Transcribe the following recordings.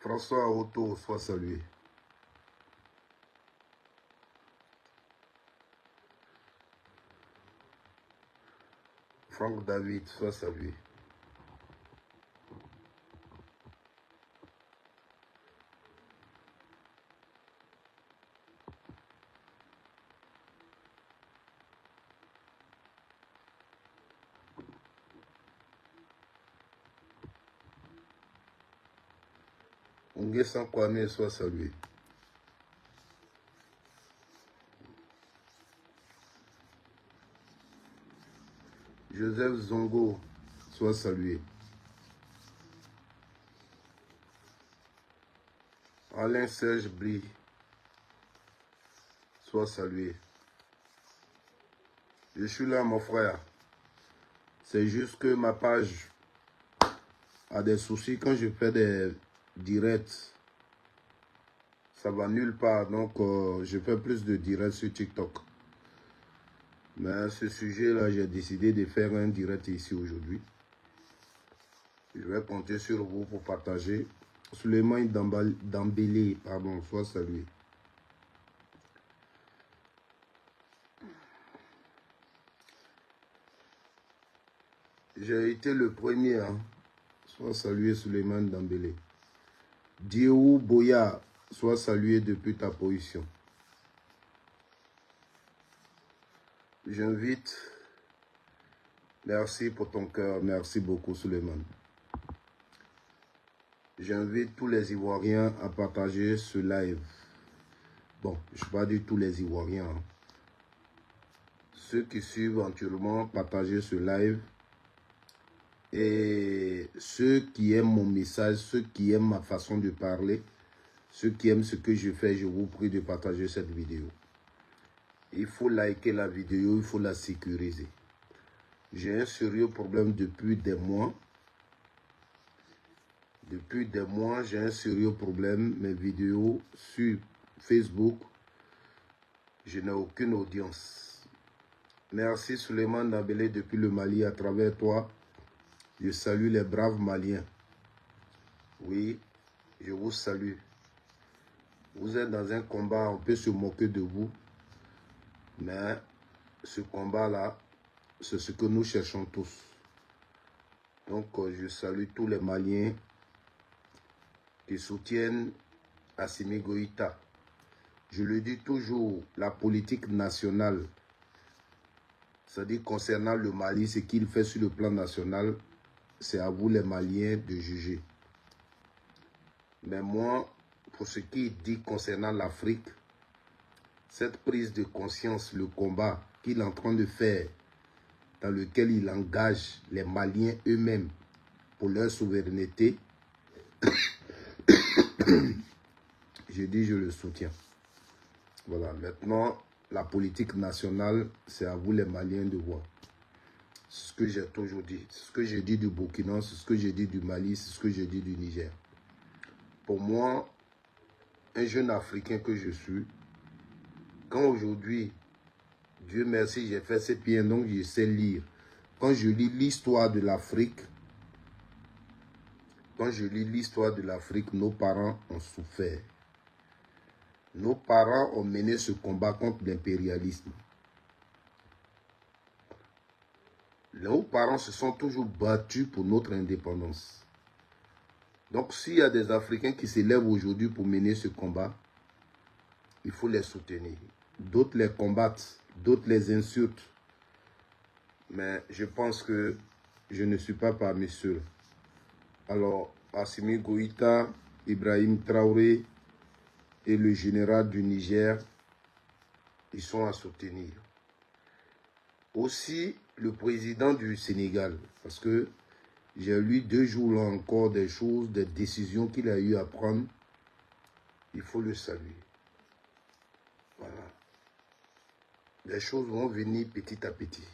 François Auto, soit salué. Franck David, soit salué. Nguessan Kwame, soit salué. Joseph Zongo, soit salué. Alain Serge Brie, soit salué. Je suis là, mon frère. C'est juste que ma page a des soucis quand je fais des directs. Ça va nulle part, donc je fais plus de directs sur TikTok. Mais ce sujet-là, j'ai décidé de faire un direct ici aujourd'hui. Je vais compter sur vous pour partager. Souleymane Dambélé, pardon, soit salué. J'ai été le premier, hein. Soit salué Souleymane Dambélé. Diou Boya, soit salué depuis ta position. J'invite. Merci pour ton cœur. Merci beaucoup, Souleymane. J'invite tous les Ivoiriens à partager ce live. Bon, je ne vais pas dire tous les Ivoiriens. Hein. Ceux qui suivent entièrement, partagez ce live. Et ceux qui aiment mon message, ceux qui aiment ma façon de parler, ceux qui aiment ce que je fais, je vous prie de partager cette vidéo. Il faut liker la vidéo, il faut la sécuriser. J'ai un sérieux problème depuis des mois. Depuis des mois, j'ai un sérieux problème. Mes vidéos sur Facebook, je n'ai aucune audience. Merci Souleymane Dambélé depuis le Mali. À travers toi, je salue les braves Maliens. Oui, je vous salue. Vous êtes dans un combat, on peut se moquer de vous. Mais ce combat-là, c'est ce que nous cherchons tous. Donc, je salue tous les Maliens qui soutiennent Assimi Goïta. Je le dis toujours, la politique nationale, c'est-à-dire concernant le Mali, ce qu'il fait sur le plan national, c'est à vous les Maliens de juger. Mais moi, pour ce qui dit concernant l'Afrique, cette prise de conscience, le combat qu'il est en train de faire, dans lequel il engage les Maliens eux-mêmes pour leur souveraineté, je dis je le soutiens. Voilà, maintenant, la politique nationale, c'est à vous les Maliens de voir. C'est ce que j'ai toujours dit. C'est ce que j'ai dit du Burkina, c'est ce que j'ai dit du Mali, c'est ce que j'ai dit du Niger. Pour moi, un jeune Africain que je suis, quand aujourd'hui, Dieu merci, j'ai fait ces pieds, donc je sais lire. Quand je lis l'histoire de l'Afrique, nos parents ont souffert. Nos parents ont mené ce combat contre l'impérialisme. Nos parents se sont toujours battus pour notre indépendance. Donc, s'il y a des Africains qui se lèvent aujourd'hui pour mener ce combat, il faut les soutenir. D'autres les combattent, d'autres les insultent. Mais je pense que je ne suis pas parmi ceux. Alors, Assimi Goïta, Ibrahim Traoré et le général du Niger, ils sont à soutenir. Aussi, le président du Sénégal, parce que j'ai lu 2 jours là encore des choses, des décisions qu'il a eu à prendre. Il faut le saluer. Voilà. Les choses vont venir petit à petit.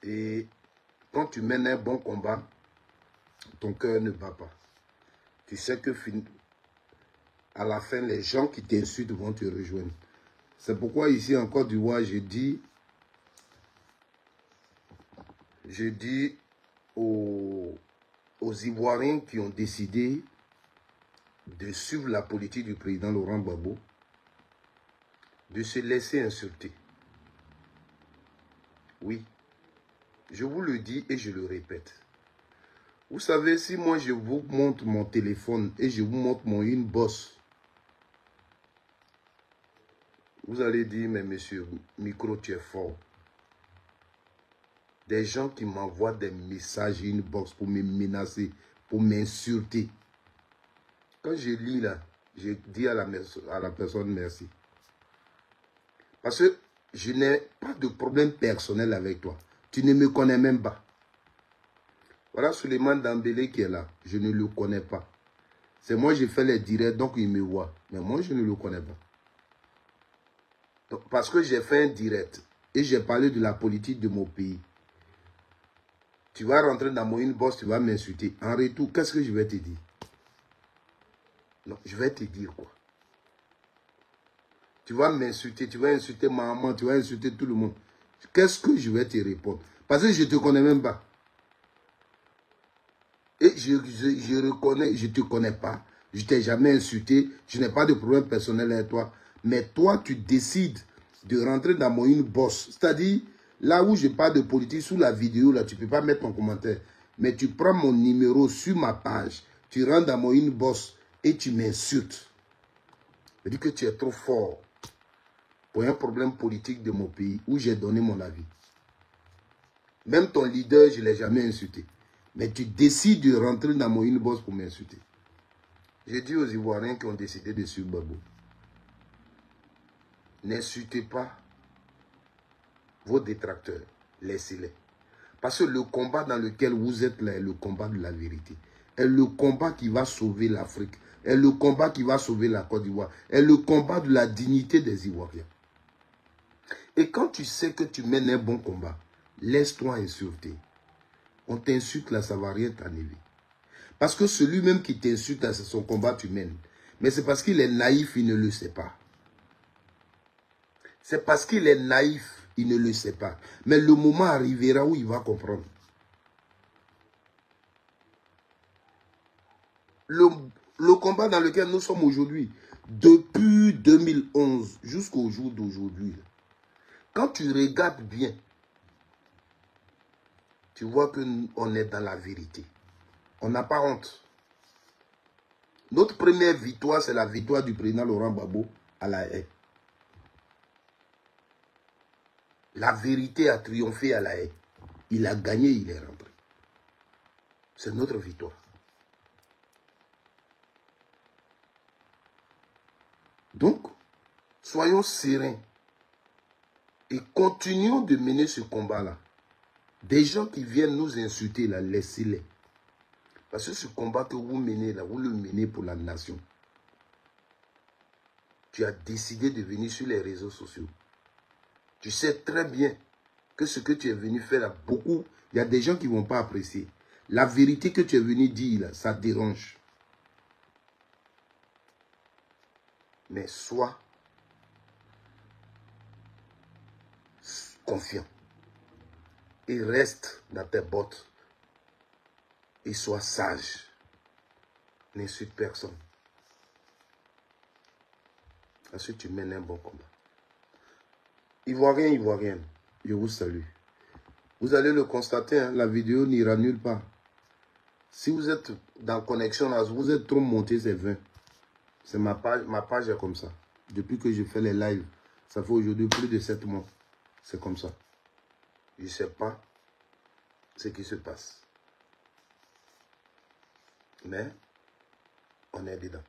Et quand tu mènes un bon combat, ton cœur ne bat pas. Tu sais que à la fin, les gens qui t'insultent vont te rejoindre. C'est pourquoi ici en Côte d'Ivoire, je dis aux aux Ivoiriens qui ont décidé de suivre la politique du président Laurent Gbagbo, de se laisser insulter. Oui, je vous le dis et je le répète. Vous savez, si moi je vous montre mon téléphone et je vous montre mon inbox, vous allez dire, mais monsieur, micro, tu es fort. Des gens qui m'envoient des messages inbox pour me menacer, pour m'insulter. Quand je lis là, je dis à la personne merci. Parce que je n'ai pas de problème personnel avec toi. Tu ne me connais même pas. Voilà Souleymane Dembélé qui est là. Je ne le connais pas. C'est moi, j'ai fait les directs, donc il me voit. Mais moi, je ne le connais pas. Donc, parce que j'ai fait un direct et j'ai parlé de la politique de mon pays. Tu vas rentrer dans mon inbox, tu vas m'insulter. En retour, qu'est-ce que je vais te dire? Non, je vais te dire quoi? Tu vas m'insulter, tu vas insulter ma maman, tu vas insulter tout le monde. Qu'est-ce que je vais te répondre? Parce que je ne te connais même pas. Et je reconnais, je ne te connais pas. Je ne t'ai jamais insulté. Je n'ai pas de problème personnel avec toi. Mais toi, tu décides de rentrer dans mon inbox. C'est-à-dire, là où je parle de politique, sous la vidéo, là, tu ne peux pas mettre ton commentaire. Mais tu prends mon numéro sur ma page. Tu rentres dans mon inbox et tu m'insultes. Je dis que tu es trop fort pour un problème politique de mon pays où j'ai donné mon avis. Même ton leader, je ne l'ai jamais insulté. Mais tu décides de rentrer dans mon inbox pour m'insulter. J'ai dit aux Ivoiriens qui ont décidé de suivre Gbagbo, n'insultez pas vos détracteurs. Laissez-les. Parce que le combat dans lequel vous êtes là est le combat de la vérité. Est le combat qui va sauver l'Afrique. Est le combat qui va sauver la Côte d'Ivoire. Est le combat de la dignité des Ivoiriens. Et quand tu sais que tu mènes un bon combat, laisse-toi insulter. On t'insulte là, ça ne va rien t'enlever. Parce que celui-même qui t'insulte, c'est son combat tu mènes. Mais c'est parce qu'il est naïf, il ne le sait pas. C'est parce qu'il est naïf, il ne le sait pas. Mais le moment arrivera où il va comprendre. Le combat dans lequel nous sommes aujourd'hui, depuis 2011 jusqu'au jour d'aujourd'hui, quand tu regardes bien, tu vois qu'on est dans la vérité. On n'a pas honte. Notre première victoire, c'est la victoire du président Laurent Gbagbo à La Haye. La vérité a triomphé à La Haye. Il a gagné, il est rentré. C'est notre victoire. Donc, soyons sereins et continuons de mener ce combat-là. Des gens qui viennent nous insulter, là, laissez-les. Parce que ce combat que vous menez là, vous le menez pour la nation. Tu as décidé de venir sur les réseaux sociaux. Tu sais très bien que ce que tu es venu faire là, beaucoup, il y a des gens qui ne vont pas apprécier. La vérité que tu es venu dire là, ça dérange. Mais sois confiant. Et reste dans tes bottes. Et sois sage. N'insulte personne. Parce que tu mènes un bon combat. Ivoiriens, Ivoiriennes, je vous salue. Vous allez le constater, hein, la vidéo n'ira nulle part. Si vous êtes dans connexion, là, vous êtes trop monté, c'est 20. C'est ma page est comme ça. Depuis que je fais les lives, ça fait aujourd'hui plus de 7 mois. C'est comme ça. Je ne sais pas ce qui se passe. Mais on est dedans.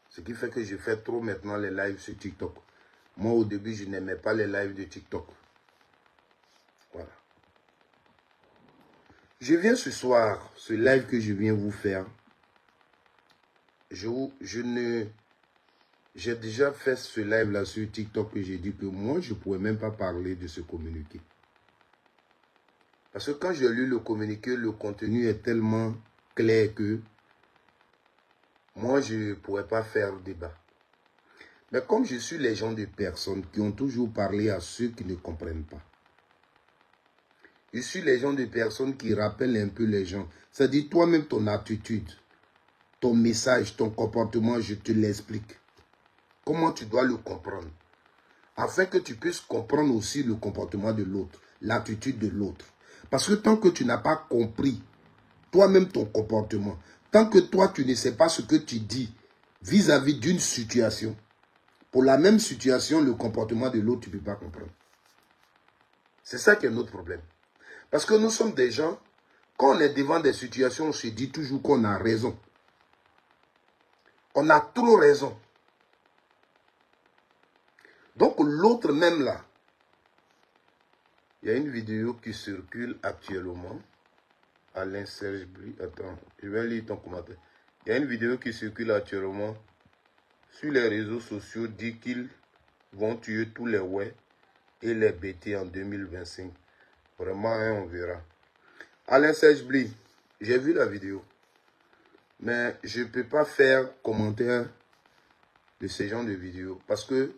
Ce qui fait que je fais trop maintenant les lives sur TikTok. Moi, au début, je n'aimais pas les lives de TikTok. Voilà. Je viens ce soir, ce live que je viens vous faire. J'ai déjà fait ce live-là sur TikTok que j'ai dit que moi, je ne pourrais même pas parler de ce communiqué. Parce que quand j'ai lu le communiqué, le contenu est tellement clair que moi, je ne pourrais pas faire débat. Mais comme je suis les gens de personnes qui ont toujours parlé à ceux qui ne comprennent pas, Je suis les gens de personnes qui rappellent un peu les gens. C'est-à-dire toi-même ton attitude, ton message, ton comportement, je te l'explique. Comment tu dois le comprendre. Afin que tu puisses comprendre aussi le comportement de l'autre, l'attitude de l'autre. Parce que tant que tu n'as pas compris toi-même ton comportement, tant que toi tu ne sais pas ce que tu dis vis-à-vis d'une situation, pour la même situation, le comportement de l'autre, tu ne peux pas comprendre. C'est ça qui est notre problème. Parce que nous sommes des gens, quand on est devant des situations, on se dit toujours qu'on a raison. On a trop raison. Donc l'autre même là, il y a une vidéo qui circule actuellement. Alain Serge Bly, attends, je vais lire ton commentaire. Il y a une vidéo qui circule actuellement sur les réseaux sociaux, dit qu'ils vont tuer tous les ouais et les BT en 2025. Vraiment, hein, on verra. Alain Serge Bly, j'ai vu la vidéo. Mais je ne peux pas faire commentaire de ce genre de vidéos. Parce que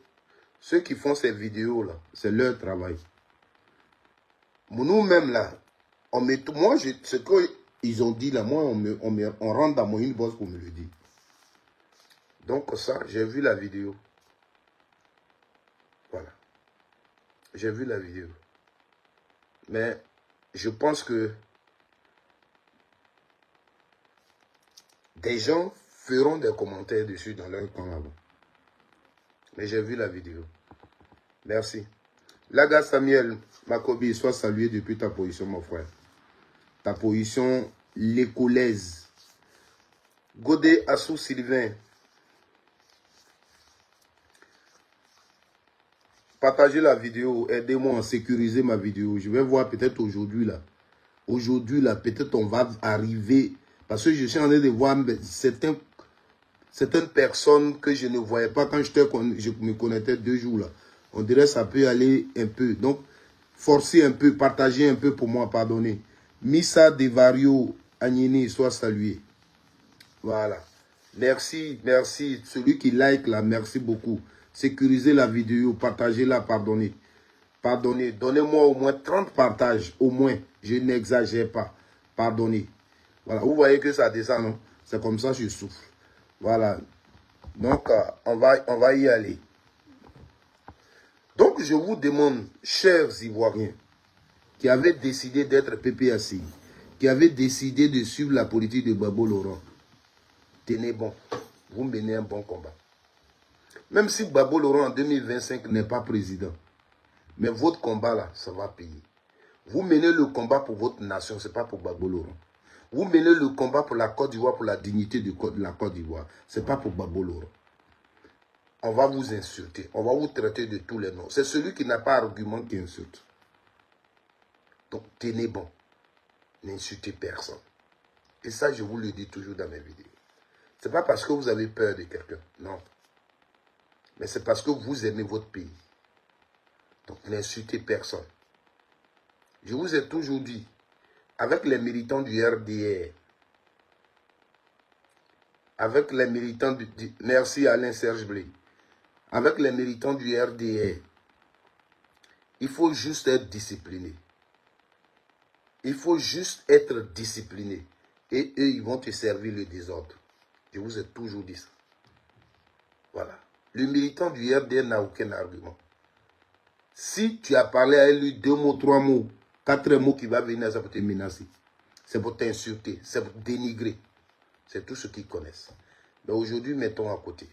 ceux qui font ces vidéos-là, c'est leur travail. Nous-mêmes, là, moi, ce qu'ils ont dit là, moi, on rentre dans mon inbox pour me le dire. Donc ça, j'ai vu la vidéo. Voilà. J'ai vu la vidéo. Mais je pense que des gens feront des commentaires dessus dans leur camp là-bas. Mais j'ai vu la vidéo. Merci. Laga Samuel Makobi, sois salué depuis ta position, mon frère. Ta position l'écolaise. Godé Assou Sylvain. Partagez la vidéo. Aidez-moi à sécuriser ma vidéo. Je vais voir peut-être aujourd'hui là. Aujourd'hui là, peut-être on va arriver. Parce que je suis en train de voir certaines personnes que je ne voyais pas quand je me connectais 2 jours là. On dirait que ça peut aller un peu. Donc, forcez un peu, partagez un peu pour moi, pardonnez. Missa Devario Agnini, soit salué. Voilà. Merci, merci. Celui qui like là, merci beaucoup. Sécurisez la vidéo, partagez-la, pardonnez. Pardonnez. Donnez-moi au moins 30 partages, au moins. Je n'exagère pas. Pardonnez. Voilà. Vous voyez que ça descend, non? C'est comme ça que je souffre. Voilà. Donc, on va y aller. Donc, je vous demande, chers Ivoiriens, qui avaient décidé d'être PPAC, qui avaient décidé de suivre la politique de Gbagbo Laurent, tenez bon, vous menez un bon combat. Même si Gbagbo Laurent en 2025 n'est pas président, mais votre combat là, ça va payer. Vous menez le combat pour votre nation, ce n'est pas pour Gbagbo Laurent. Vous menez le combat pour la Côte d'Ivoire, pour la dignité de la Côte d'Ivoire, ce n'est pas pour Gbagbo Laurent. On va vous insulter, on va vous traiter de tous les noms. C'est celui qui n'a pas argument qui insulte. Donc, tenez bon. N'insultez personne. Et ça, je vous le dis toujours dans mes vidéos. Ce n'est pas parce que vous avez peur de quelqu'un. Non. Mais c'est parce que vous aimez votre pays. Donc, n'insultez personne. Je vous ai toujours dit, avec les militants du RDR, avec les militants merci Alain Serge Bly, avec les militants du RDR, il faut juste être discipliné. Il faut juste être discipliné. Et eux, ils vont te servir le désordre. Je vous ai toujours dit ça. Voilà. Le militant du RDR n'a aucun argument. Si tu as parlé à lui 2 mots, 3 mots, 4 mots qui va venir, ça pour te menacer. C'est pour t'insulter, c'est pour dénigrer. C'est tout ce qu'ils connaissent. Mais aujourd'hui, mettons à côté.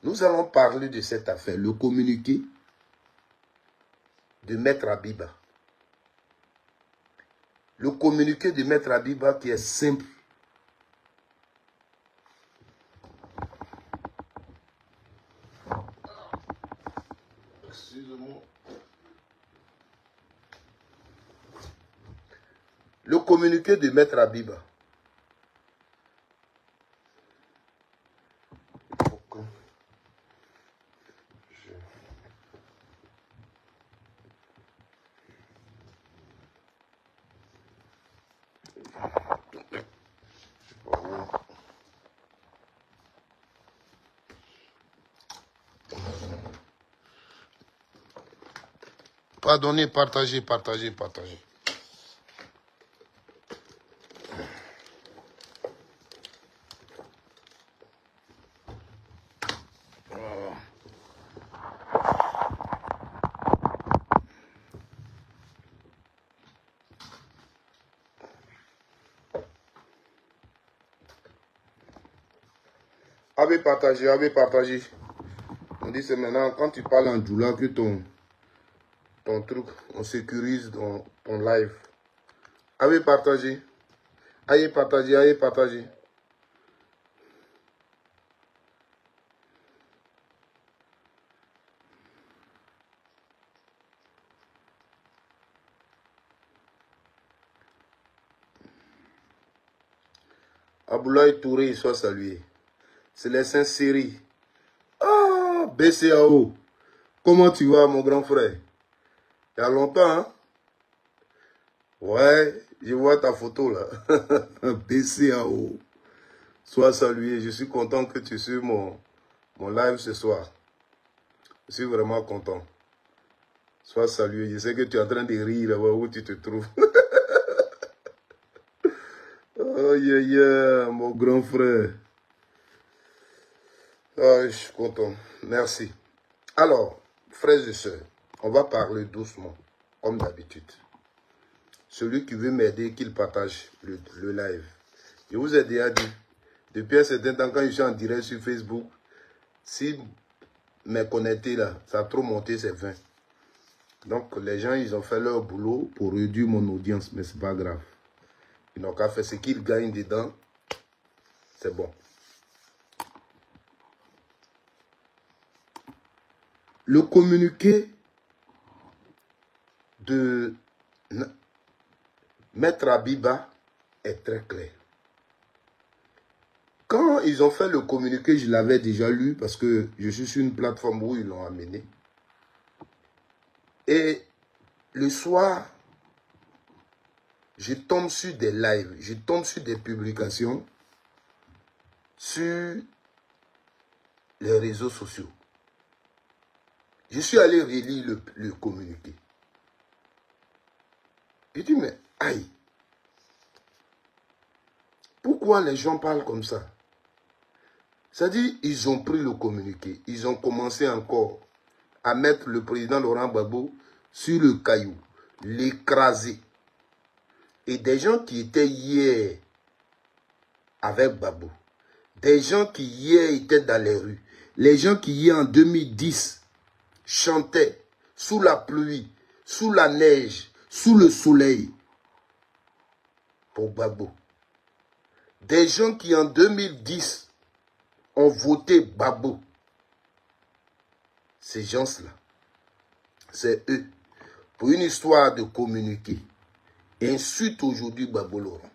Nous allons parler de cette affaire, le communiqué de Maître Abiba. Le communiqué de Maître Abiba qui est simple. Excusez-moi. Le communiqué de Maître Abiba. Pardonnez, partagez, partagez, partagez. partager, avez partagé. On dit c'est maintenant, quand tu parles en Djoula, que ton truc, on sécurise ton live. Avez partagé. Allez partager, allez partager. Aboulaye Touré, soit salué. Célestin Seri. Ah, BCAO. Comment tu vas, mon grand frère? Il y a longtemps, hein? Ouais, je vois ta photo là. BCAO. Sois salué. Je suis content que tu suives mon live ce soir. Je suis vraiment content. Sois salué. Je sais que tu es en train de rire là où tu te trouves. Oh yeah, mon grand frère. Ah, je suis content. Merci. Alors, frères et sœurs, on va parler doucement, comme d'habitude. Celui qui veut m'aider, qu'il partage le live. Je vous ai déjà dit, depuis un certain temps, quand je suis en direct sur Facebook, si mes connectés là, ça a trop monté, c'est 20. Donc, les gens, ils ont fait leur boulot pour réduire mon audience, mais c'est pas grave. Ils n'ont qu'à faire ce qu'ils gagnent dedans, c'est bon. Le communiqué de Maître Abiba est très clair. Quand ils ont fait le communiqué, je l'avais déjà lu parce que je suis sur une plateforme où ils l'ont amené. Et le soir, je tombe sur des lives, je tombe sur des publications sur les réseaux sociaux. Je suis allé relire le communiqué. Je dis, mais aïe, pourquoi les gens parlent comme ça? C'est-à-dire, ils ont pris le communiqué, ils ont commencé encore à mettre le président Laurent Gbagbo sur le caillou, l'écraser. Et des gens qui étaient hier avec Gbagbo, des gens qui hier étaient dans les rues, les gens qui hier en 2010 chantaient sous la pluie, sous la neige, sous le soleil pour Gbagbo. Des gens qui en 2010 ont voté Gbagbo. Ces gens-là, c'est eux. Pour une histoire de communiquer, insulte aujourd'hui Gbagbo Laurent.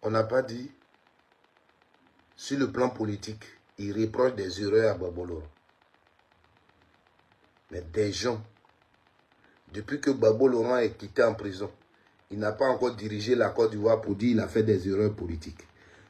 On n'a pas dit, sur le plan politique, il reproche des erreurs à Gbagbo Laurent. Mais des gens, depuis que Gbagbo Laurent est quitté en prison, il n'a pas encore dirigé la Côte d'Ivoire pour dire qu'il a fait des erreurs politiques.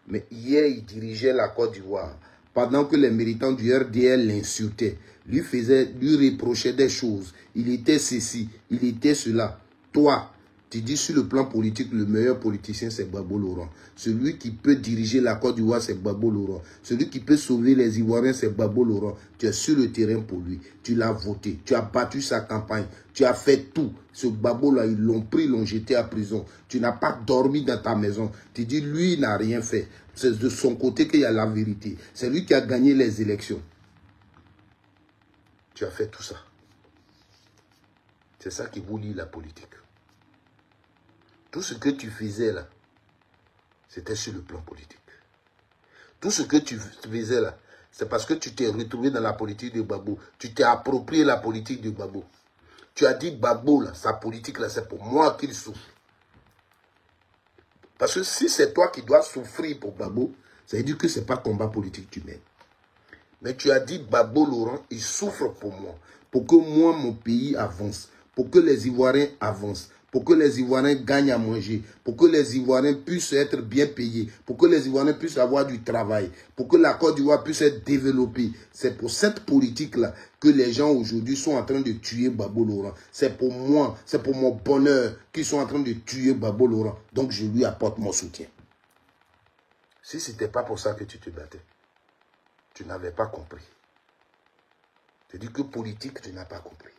Mais hier, il dirigeait la Côte d'Ivoire. Pendant que les militants du RDL l'insultaient, lui reprochaient des choses. Il était ceci, il était cela. Toi, tu dis sur le plan politique, le meilleur politicien, c'est Gbagbo Laurent. Celui qui peut diriger la Côte d'Ivoire, c'est Gbagbo Laurent. Celui qui peut sauver les Ivoiriens, c'est Gbagbo Laurent. Tu es sur le terrain pour lui. Tu l'as voté. Tu as battu sa campagne. Tu as fait tout. Ce Gbagbo-là, ils l'ont pris, ils l'ont jeté à prison. Tu n'as pas dormi dans ta maison. Tu dis, lui, il n'a rien fait. C'est de son côté qu'il y a la vérité. C'est lui qui a gagné les élections. Tu as fait tout ça. C'est ça qui vous lie la politique. Tout ce que tu faisais là, c'était sur le plan politique. Tout ce que tu faisais là, c'est parce que tu t'es retrouvé dans la politique de Gbagbo. Tu t'es approprié la politique de Gbagbo. Tu as dit Gbagbo là, sa politique là, c'est pour moi qu'il souffre. Parce que si c'est toi qui dois souffrir pour Gbagbo, ça veut dire que ce n'est pas combat politique que tu mènes. Mais tu as dit Gbagbo Laurent, il souffre pour moi. Pour que moi, mon pays avance. Pour que les Ivoiriens avancent. Pour que les Ivoiriens gagnent à manger. Pour que les Ivoiriens puissent être bien payés. Pour que les Ivoiriens puissent avoir du travail. Pour que la Côte d'Ivoire puisse être développée. C'est pour cette politique-là que les gens aujourd'hui sont en train de tuer Gbagbo Laurent. C'est pour moi, c'est pour mon bonheur qu'ils sont en train de tuer Gbagbo Laurent. Donc je lui apporte mon soutien. Si ce n'était pas pour ça que tu te battais, tu n'avais pas compris. Je dis que politique, tu n'as pas compris.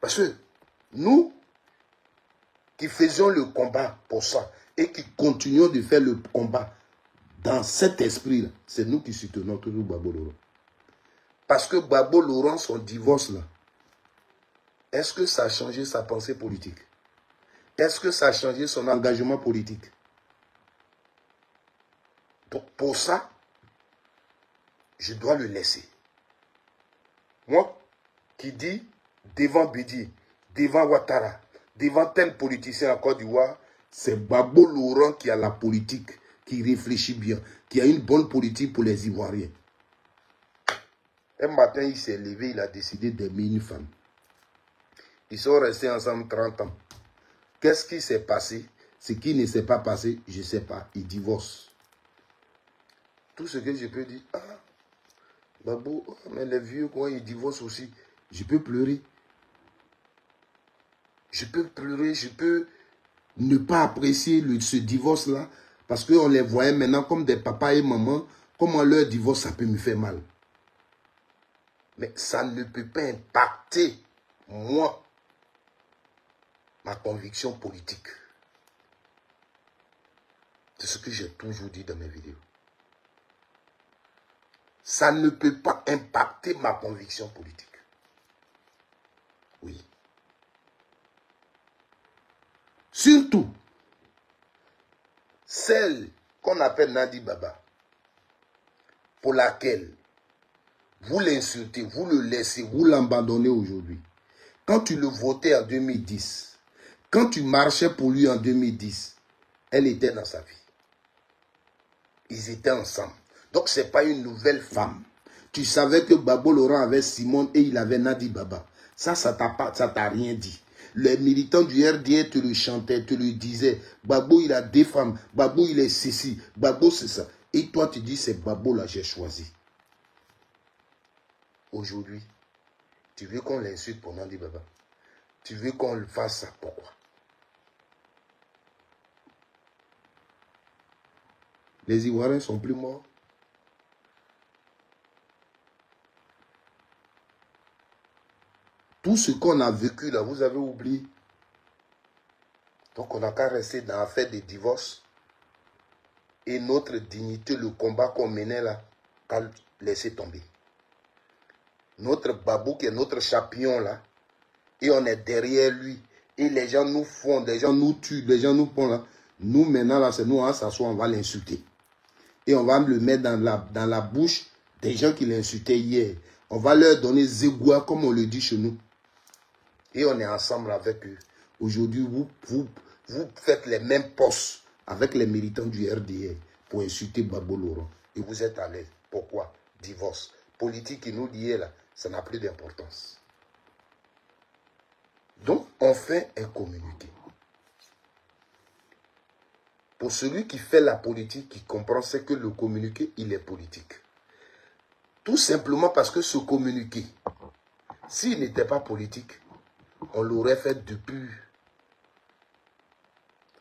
Parce que nous, qui faisions le combat pour ça, et qui continuons de faire le combat dans cet esprit-là, c'est nous qui soutenons toujours Gbagbo Laurent. Parce que Gbagbo Laurent, son divorce là, est-ce que ça a changé sa pensée politique? Est-ce que ça a changé son engagement politique? Donc pour ça, je dois le laisser. Moi, qui dis devant Bédi, devant Ouattara, devant tel politicien en Côte d'Ivoire, c'est Gbagbo Laurent qui a la politique, qui réfléchit bien, qui a une bonne politique pour les Ivoiriens. Un matin, il s'est levé, il a décidé d'aimer une femme. Ils sont restés ensemble 30 ans. Qu'est-ce qui s'est passé? Ce qui ne s'est pas passé, je ne sais pas. Ils divorcent. Tout ce que je peux dire, ah, Gbagbo, mais les vieux, quand ils divorcent aussi, je peux pleurer. Je peux pleurer, je peux ne pas apprécier ce divorce-là, parce qu'on les voyait maintenant comme des papas et mamans, comment leur divorce, ça peut me faire mal. Mais ça ne peut pas impacter, moi, ma conviction politique. C'est ce que j'ai toujours dit dans mes vidéos. Ça ne peut pas impacter ma conviction politique. Oui. Surtout, celle qu'on appelle Nadi Baba, pour laquelle vous l'insultez, vous le laissez, vous l'abandonnez aujourd'hui. Quand tu le votais en 2010, quand tu marchais pour lui en 2010, elle était dans sa vie. Ils étaient ensemble. Donc, ce n'est pas une nouvelle femme. Tu savais que Gbagbo Laurent avait Simone et il avait Nadi Baba. Ça t'a rien dit. Les militants du RDA te le chantaient, te le disaient. Gbagbo, il a des femmes. Gbagbo, il est ceci. Gbagbo, c'est ça. Et toi, tu dis, c'est Gbagbo là, j'ai choisi. Aujourd'hui, tu veux qu'on l'insulte pour Nadi Baba? Tu veux qu'on le fasse ça? Pourquoi? Les Ivoiriens sont plus morts. Tout ce qu'on a vécu là, vous avez oublié. Donc on n'a qu'à rester dans l'affaire des divorces. Et notre dignité, le combat qu'on menait là, qu'à laisser tomber. Notre babou qui est notre champion là, et on est derrière lui. Et les gens nous font, les gens nous tuent, les gens nous font là. Nous maintenant là, c'est nous, on va s'asseoir, on va l'insulter. Et on va le mettre dans la bouche des gens qui l'insultaient hier. On va leur donner zégoua, comme on le dit chez nous. Et on est ensemble avec eux. Aujourd'hui, vous faites les mêmes postes avec les militants du RDA pour insulter Gbagbo Laurent. Et vous êtes à l'aise. Pourquoi? Divorce. Politique qui nous liait là, ça n'a plus d'importance. Donc, on fait un communiqué. Pour celui qui fait la politique, qui comprend, c'est que le communiqué, il est politique. Tout simplement parce que ce communiqué, s'il n'était pas politique, on l'aurait fait depuis.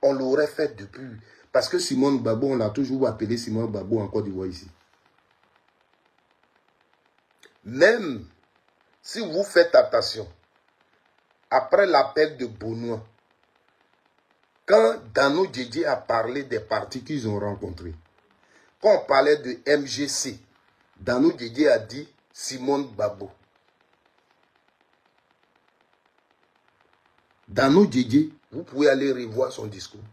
On l'aurait fait depuis. Parce que Simone Gbagbo, on l'a toujours appelé Simone Gbagbo en Côte d'Ivoire ici. Même si vous faites attention, après l'appel de Benoît, quand Dano Djedje a parlé des partis qu'ils ont rencontrés, quand on parlait de MGC, Dano Djedje a dit Simone Gbagbo. Dano Djedje, vous pouvez aller revoir son discours.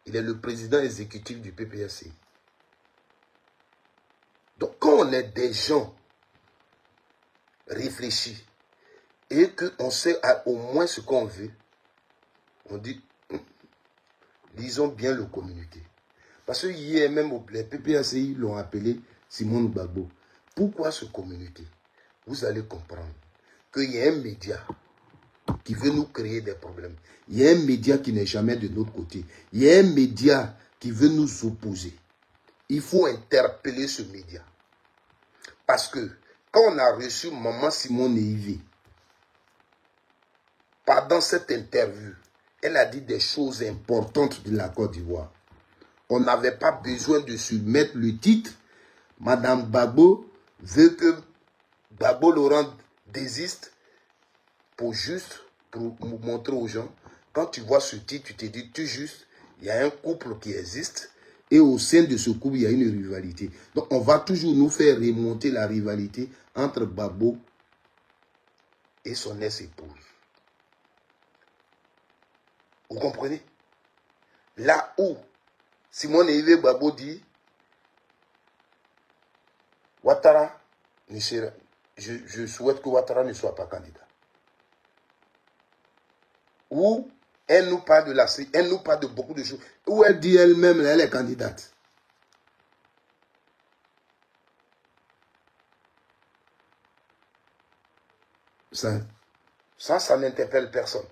Il est le président exécutif du PPRC. Donc quand on est des gens réfléchis et qu'on sait au moins ce qu'on veut, on dit, lisons bien le communiqué. Parce que hier même, les PPRCI l'ont appelé Simone Gbagbo. Pourquoi ce communiqué? Vous allez comprendre qu'il y a un média qui veut nous créer des problèmes. Il y a un média qui n'est jamais de notre côté. Il y a un média qui veut nous opposer. Il faut interpeller ce média. Parce que quand on a reçu Maman Simone Yvé, pendant cette interview, elle a dit des choses importantes de la Côte d'Ivoire. On n'avait pas besoin de se mettre le titre. Madame Gbagbo veut que Gbagbo Laurent désiste pour juste pour montrer aux gens. Quand tu vois ce titre, tu te dis tout juste, il y a un couple qui existe et au sein de ce couple, il y a une rivalité. Donc, on va toujours nous faire remonter la rivalité entre Babo et son ex-épouse. Vous comprenez? Là où Simone Ewe Babo dit, Ouattara, je souhaite que Ouattara ne soit pas candidat. Où elle nous parle de la elle nous parle de beaucoup de choses. Où elle dit elle-même, elle est candidate. Ça n'interpelle personne.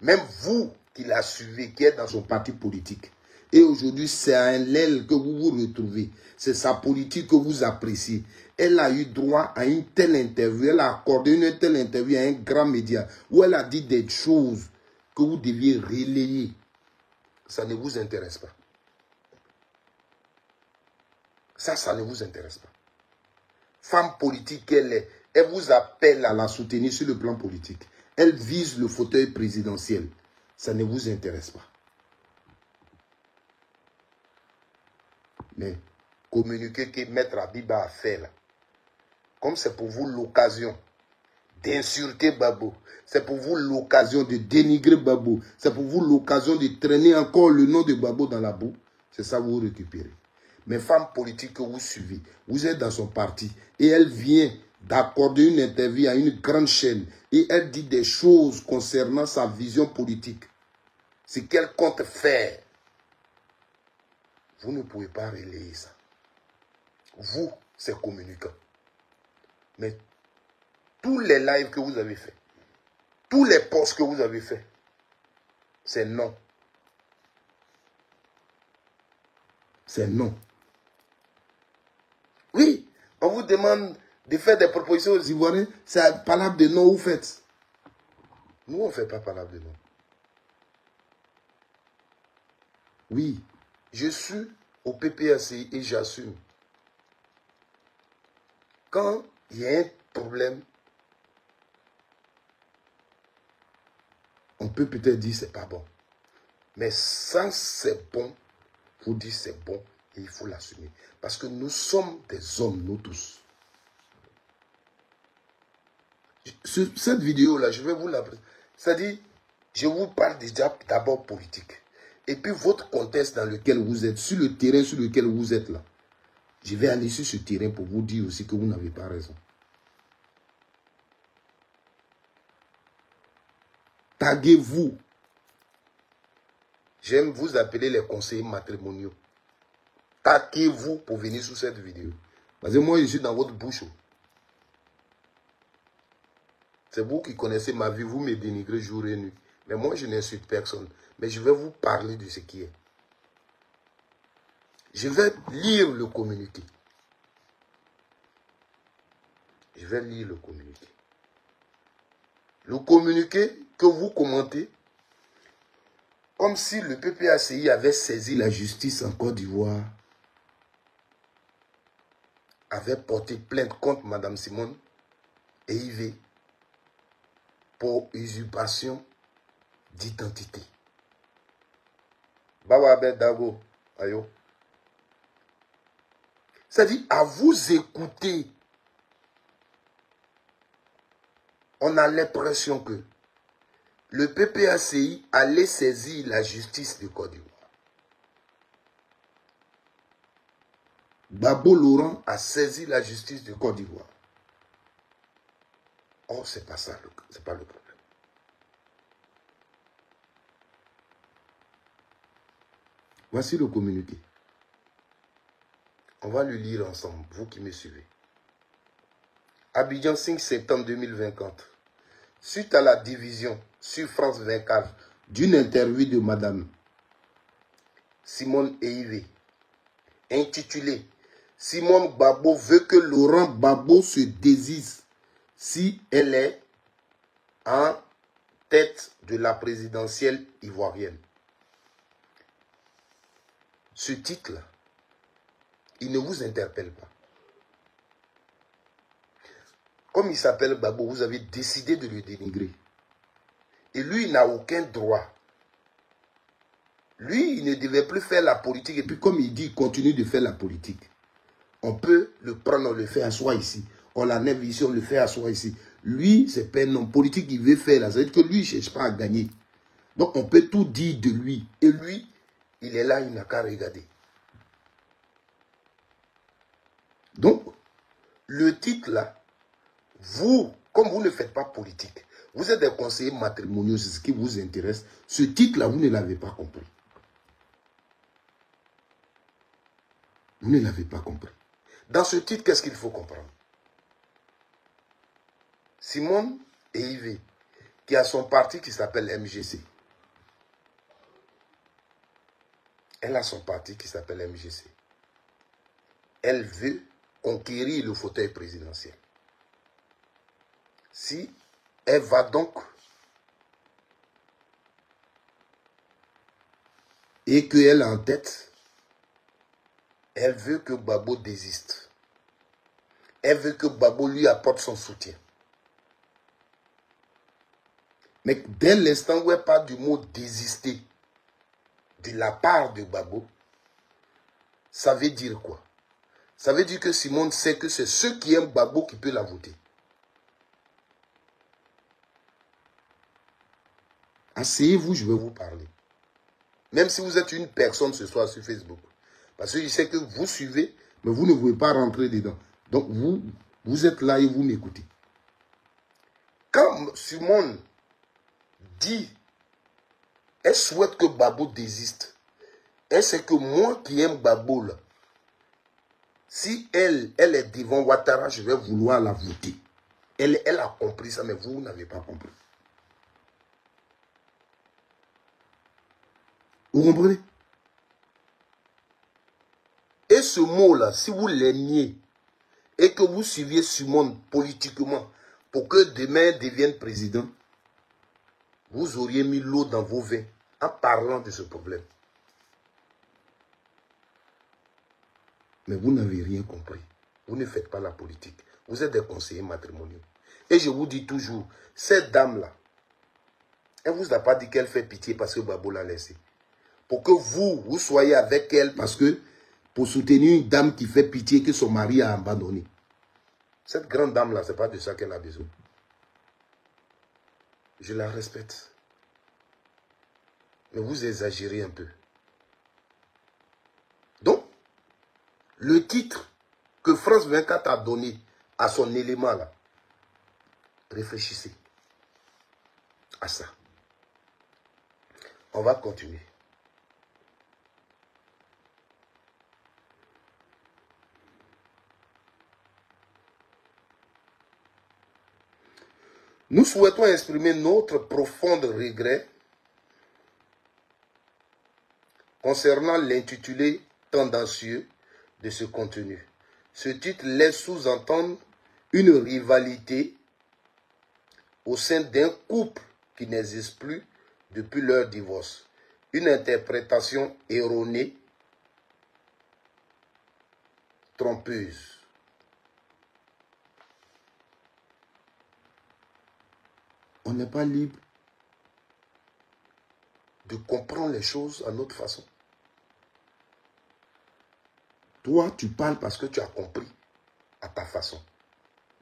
Même vous qui la suivez, qui êtes dans son parti politique. Et aujourd'hui, c'est à elle que vous vous retrouvez. C'est sa politique que vous appréciez. Elle a eu droit à une telle interview. Elle a accordé une telle interview à un grand média où elle a dit des choses que vous deviez relayer. Ça ne vous intéresse pas. Ça ne vous intéresse pas. Femme politique, elle vous appelle à la soutenir sur le plan politique. Elle vise le fauteuil présidentiel. Ça ne vous intéresse pas. Mais communiquer que Maître Abiba a fait là, comme c'est pour vous l'occasion d'insulter Babo, c'est pour vous l'occasion de dénigrer Babo, c'est pour vous l'occasion de traîner encore le nom de Babo dans la boue, c'est ça que vous récupérez. Mais femme politique que vous suivez, vous êtes dans son parti et elle vient d'accorder une interview à une grande chaîne et elle dit des choses concernant sa vision politique. Ce qu'elle compte faire. Vous ne pouvez pas relayer ça. Vous, c'est communicant. Mais tous les lives que vous avez fait, tous les posts que vous avez fait, c'est non. C'est non. Oui, on vous demande de faire des propositions aux Ivoiriens, c'est palabre de non, vous faites. Nous, on ne fait pas palabre de non. Oui, je suis au PPACI et j'assume. Quand il y a un problème, on peut peut-être dire c'est pas bon. Mais sans c'est bon, vous dites c'est bon et il faut l'assumer. Parce que nous sommes des hommes, nous tous. Cette vidéo-là, je vais vous la présenter. C'est-à-dire, je vous parle déjà d'abord politique. Et puis votre contexte dans lequel vous êtes, sur le terrain sur lequel vous êtes là. Je vais aller sur ce terrain pour vous dire aussi que vous n'avez pas raison. Taguez-vous. J'aime vous appeler les conseillers matrimoniaux. Taguez-vous pour venir sur cette vidéo. Parce que moi, je suis dans votre bouche. C'est vous qui connaissez ma vie, vous me dénigrez jour et nuit. Mais moi, je n'insulte personne. Mais je vais vous parler de ce qui est. Je vais lire le communiqué. Je vais lire le communiqué. Le communiqué que vous commentez, comme si le PPACI avait saisi la justice en Côte d'Ivoire, avait porté plainte contre Mme Simone et Yves pour usurpation d'identité. Baba Abed Dago, ayo. C'est-à-dire, à vous écouter, on a l'impression que le PPACI allait saisir la justice de Côte d'Ivoire. Babo Laurent a saisi la justice de Côte d'Ivoire. Oh, c'est pas ça, c'est pas le problème. Voici le communiqué. On va le lire ensemble, vous qui me suivez. Abidjan 5 septembre 2024. Suite à la division sur France 24 d'une interview de Madame Simone Eivé, intitulée « Simone Babo veut que Laurent Babo se désiste si elle est en tête de la présidentielle ivoirienne ». Ce titre-là, il ne vous interpelle pas. Comme il s'appelle Babo, vous avez décidé de le dénigrer. Et lui, il n'a aucun droit. Lui, il ne devait plus faire la politique. Et puis comme il dit, il continue de faire la politique. On peut le prendre, on le fait asseoir ici. On l'enlève ici, on le fait asseoir ici. Lui, c'est pas un homme politique qu'il veut faire là. C'est-à-dire que lui, il ne cherche pas à gagner. Donc, on peut tout dire de lui. Et lui, il est là, il n'a qu'à regarder. Donc, le titre là, vous, comme vous ne faites pas politique, vous êtes des conseillers matrimoniaux, c'est ce qui vous intéresse. Ce titre là, vous ne l'avez pas compris. Vous ne l'avez pas compris. Dans ce titre, qu'est-ce qu'il faut comprendre? Simone et Yves, qui a son parti qui s'appelle MGC. Elle a son parti qui s'appelle MGC. Elle veut conquérir le fauteuil présidentiel. Si elle va donc et qu'elle est en tête, elle veut que Gbagbo désiste. Elle veut que Gbagbo lui apporte son soutien. Mais dès l'instant où elle parle du mot désister de la part de Gbagbo, ça veut dire quoi? Ça veut dire que Simone sait que c'est ceux qui aiment Gbagbo qui peuvent la voter. Asseyez-vous, je vais vous parler. Même si vous êtes une personne ce soir sur Facebook. Parce que je sais que vous suivez, mais vous ne pouvez pas rentrer dedans. Donc vous êtes là et vous m'écoutez. Quand Simone dit, elle souhaite que Gbagbo désiste. Elle sait que moi qui aime Gbagbo là, si elle est devant Ouattara, je vais vouloir la voter. Elle a compris ça, mais vous n'avez pas compris. Vous comprenez? Et ce mot-là, si vous l'aimiez et que vous suiviez Simone politiquement pour que demain devienne président, vous auriez mis l'eau dans vos vins en parlant de ce problème. Mais vous n'avez rien compris. Vous ne faites pas la politique. Vous êtes des conseillers matrimoniaux. Et je vous dis toujours, cette dame-là, elle ne vous a pas dit qu'elle fait pitié parce que Gbagbo l'a laissée. Pour que vous soyez avec elle parce que pour soutenir une dame qui fait pitié que son mari a abandonné. Cette grande dame-là, ce n'est pas de ça qu'elle a besoin. Je la respecte. Mais vous exagérez un peu. Donc, le titre que France 24 a donné à son élément là, réfléchissez à ça. On va continuer. Nous souhaitons exprimer notre profond regret concernant l'intitulé tendancieux de ce contenu. Ce titre laisse sous-entendre une rivalité au sein d'un couple qui n'existe plus depuis leur divorce. Une interprétation erronée, trompeuse. On n'est pas libre de comprendre les choses à notre façon. Toi, tu parles parce que tu as compris à ta façon.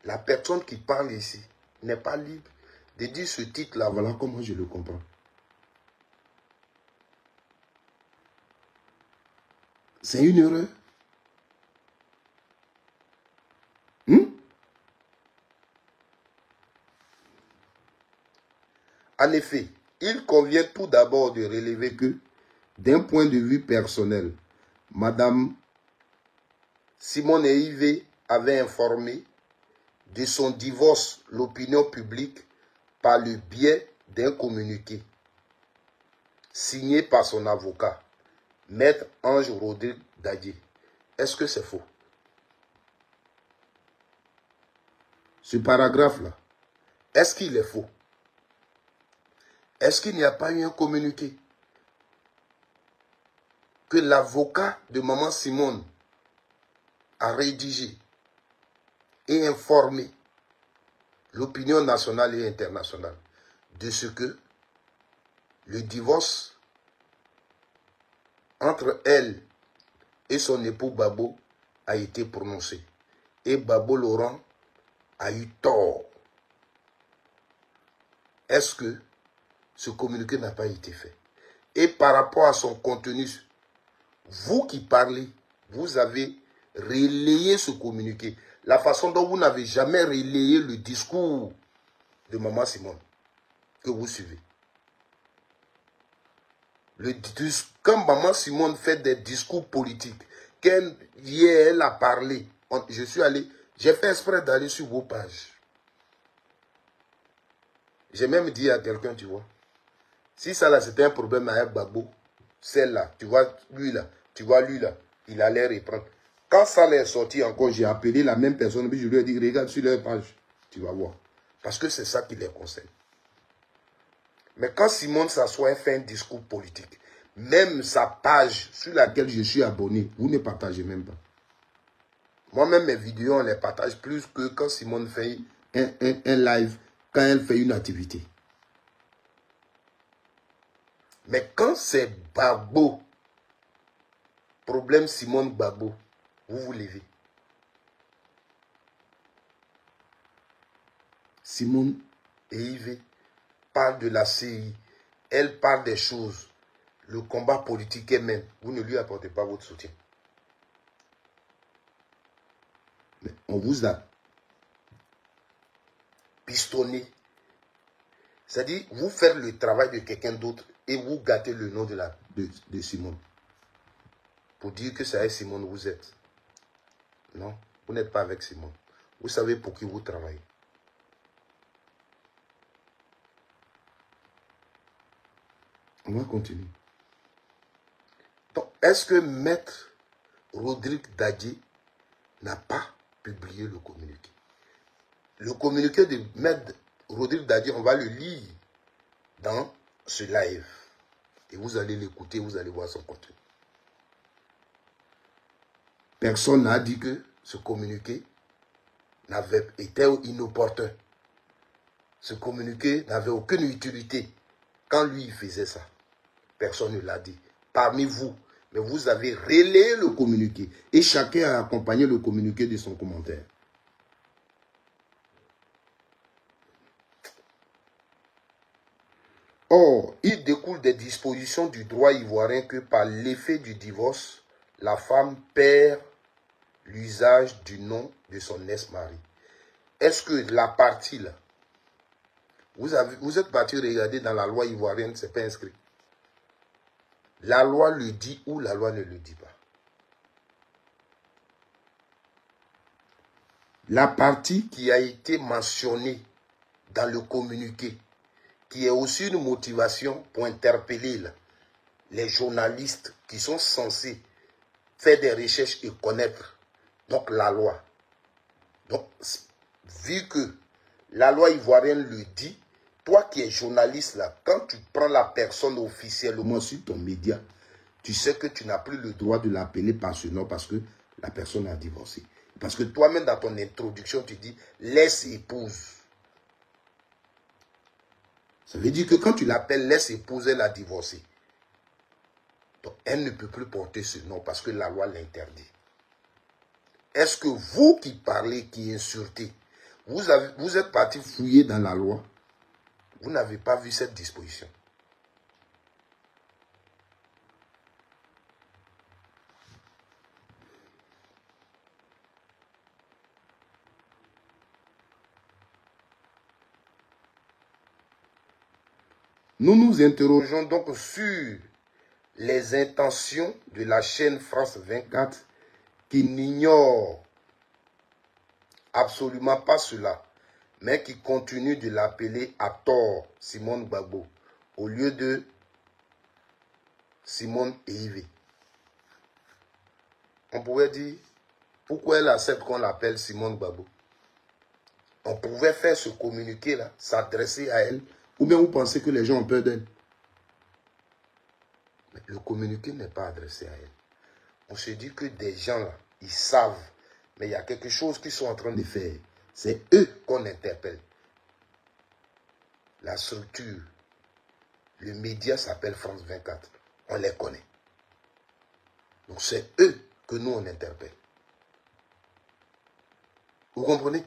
La personne qui parle ici n'est pas libre de dire ce titre-là, voilà comment je le comprends. C'est une erreur. En effet, il convient tout d'abord de relever que, d'un point de vue personnel, Madame Simone et Yves avaient informé de son divorce l'opinion publique par le biais d'un communiqué signé par son avocat, Maître Ange Rodrigue Dadié. Est-ce que c'est faux? Ce paragraphe-là, est-ce qu'il est faux? Est-ce qu'il n'y a pas eu un communiqué que l'avocat de maman Simone a rédigé et informé l'opinion nationale et internationale de ce que le divorce entre elle et son époux Babo a été prononcé. Et Babo Laurent a eu tort. Est-ce que ce communiqué n'a pas été fait? Et par rapport à son contenu, vous qui parlez, vous avez relayé ce communiqué. La façon dont vous n'avez jamais relayé le discours de Maman Simone que vous suivez. Quand Maman Simone fait des discours politiques, hier elle a parlé, je suis allé, j'ai fait exprès d'aller sur vos pages. J'ai même dit à quelqu'un, tu vois, si ça là c'était un problème avec Babo, celle-là, tu vois lui là, il allait reprendre. Quand ça est sorti encore, j'ai appelé la même personne, puis je lui ai dit, regarde sur leur page, tu vas voir. Parce que c'est ça qui les concerne. Mais quand Simone s'assoit et fait un discours politique, même sa page sur laquelle je suis abonné, vous ne partagez même pas. Moi-même, mes vidéos, on les partage plus que quand Simone fait un live, quand elle fait une activité. Mais quand c'est Babo, problème Simone Babo, vous vous levez. Simone et Yves parlent de la CI. Elle parle des choses. Le combat politique est même. Vous ne lui apportez pas votre soutien. Mais on vous a pistonné. C'est-à-dire, vous faites le travail de quelqu'un d'autre et vous gâtez le nom de Simone. Pour dire que c'est avec Simone vous êtes. Non, vous n'êtes pas avec Simone. Vous savez pour qui vous travaillez. On va continuer. Donc, est-ce que Maître Rodrigue Dadji n'a pas publié le communiqué? Le communiqué de Maître Rodrigue Dadji, on va le lire dans ce live. Et vous allez l'écouter, vous allez voir son contenu. Personne n'a dit que ce communiqué était inopportun. Ce communiqué n'avait aucune utilité quand lui il faisait ça. Personne ne l'a dit. Parmi vous, mais vous avez relayé le communiqué. Et chacun a accompagné le communiqué de son commentaire. Or, il découle des dispositions du droit ivoirien que par l'effet du divorce, la femme perd l'usage du nom de son ex-mari. Est-ce que la partie là, vous êtes parti regarder dans la loi ivoirienne, c'est pas inscrit. La loi le dit ou la loi ne le dit pas. La partie qui a été mentionnée dans le communiqué, qui est aussi une motivation pour interpeller là, les journalistes qui sont censés faire des recherches et connaître donc la loi. Donc, vu que la loi ivoirienne le dit, toi qui es journaliste là, quand tu prends la personne officiellement sur ton média, tu sais que tu n'as plus le droit de l'appeler par ce nom parce que la personne a divorcé. Parce que toi-même dans ton introduction, tu dis laisse épouse. Ça veut dire que quand tu l'appelles laisse épouse, elle a divorcé. Donc elle ne peut plus porter ce nom parce que la loi l'interdit. Est-ce que vous qui parlez, qui insultez, vous êtes parti fouiller dans la loi? Vous n'avez pas vu cette disposition. Nous nous interrogeons donc sur les intentions de la chaîne France 24 qui n'ignore absolument pas cela, mais qui continue de l'appeler à tort Simone Gbagbo au lieu de Simone et Yves. On pourrait dire, pourquoi elle accepte qu'on l'appelle Simone Gbagbo? On pouvait faire ce communiqué-là, s'adresser à elle, ou bien vous pensez que les gens ont peur d'elle? Mais le communiqué n'est pas adressé à elle. On se dit que des gens là, ils savent, mais il y a quelque chose qu'ils sont en train de faire. C'est eux qu'on interpelle. La structure, Le média s'appelle France 24. On les connaît. Donc c'est eux que nous on interpelle. Vous comprenez?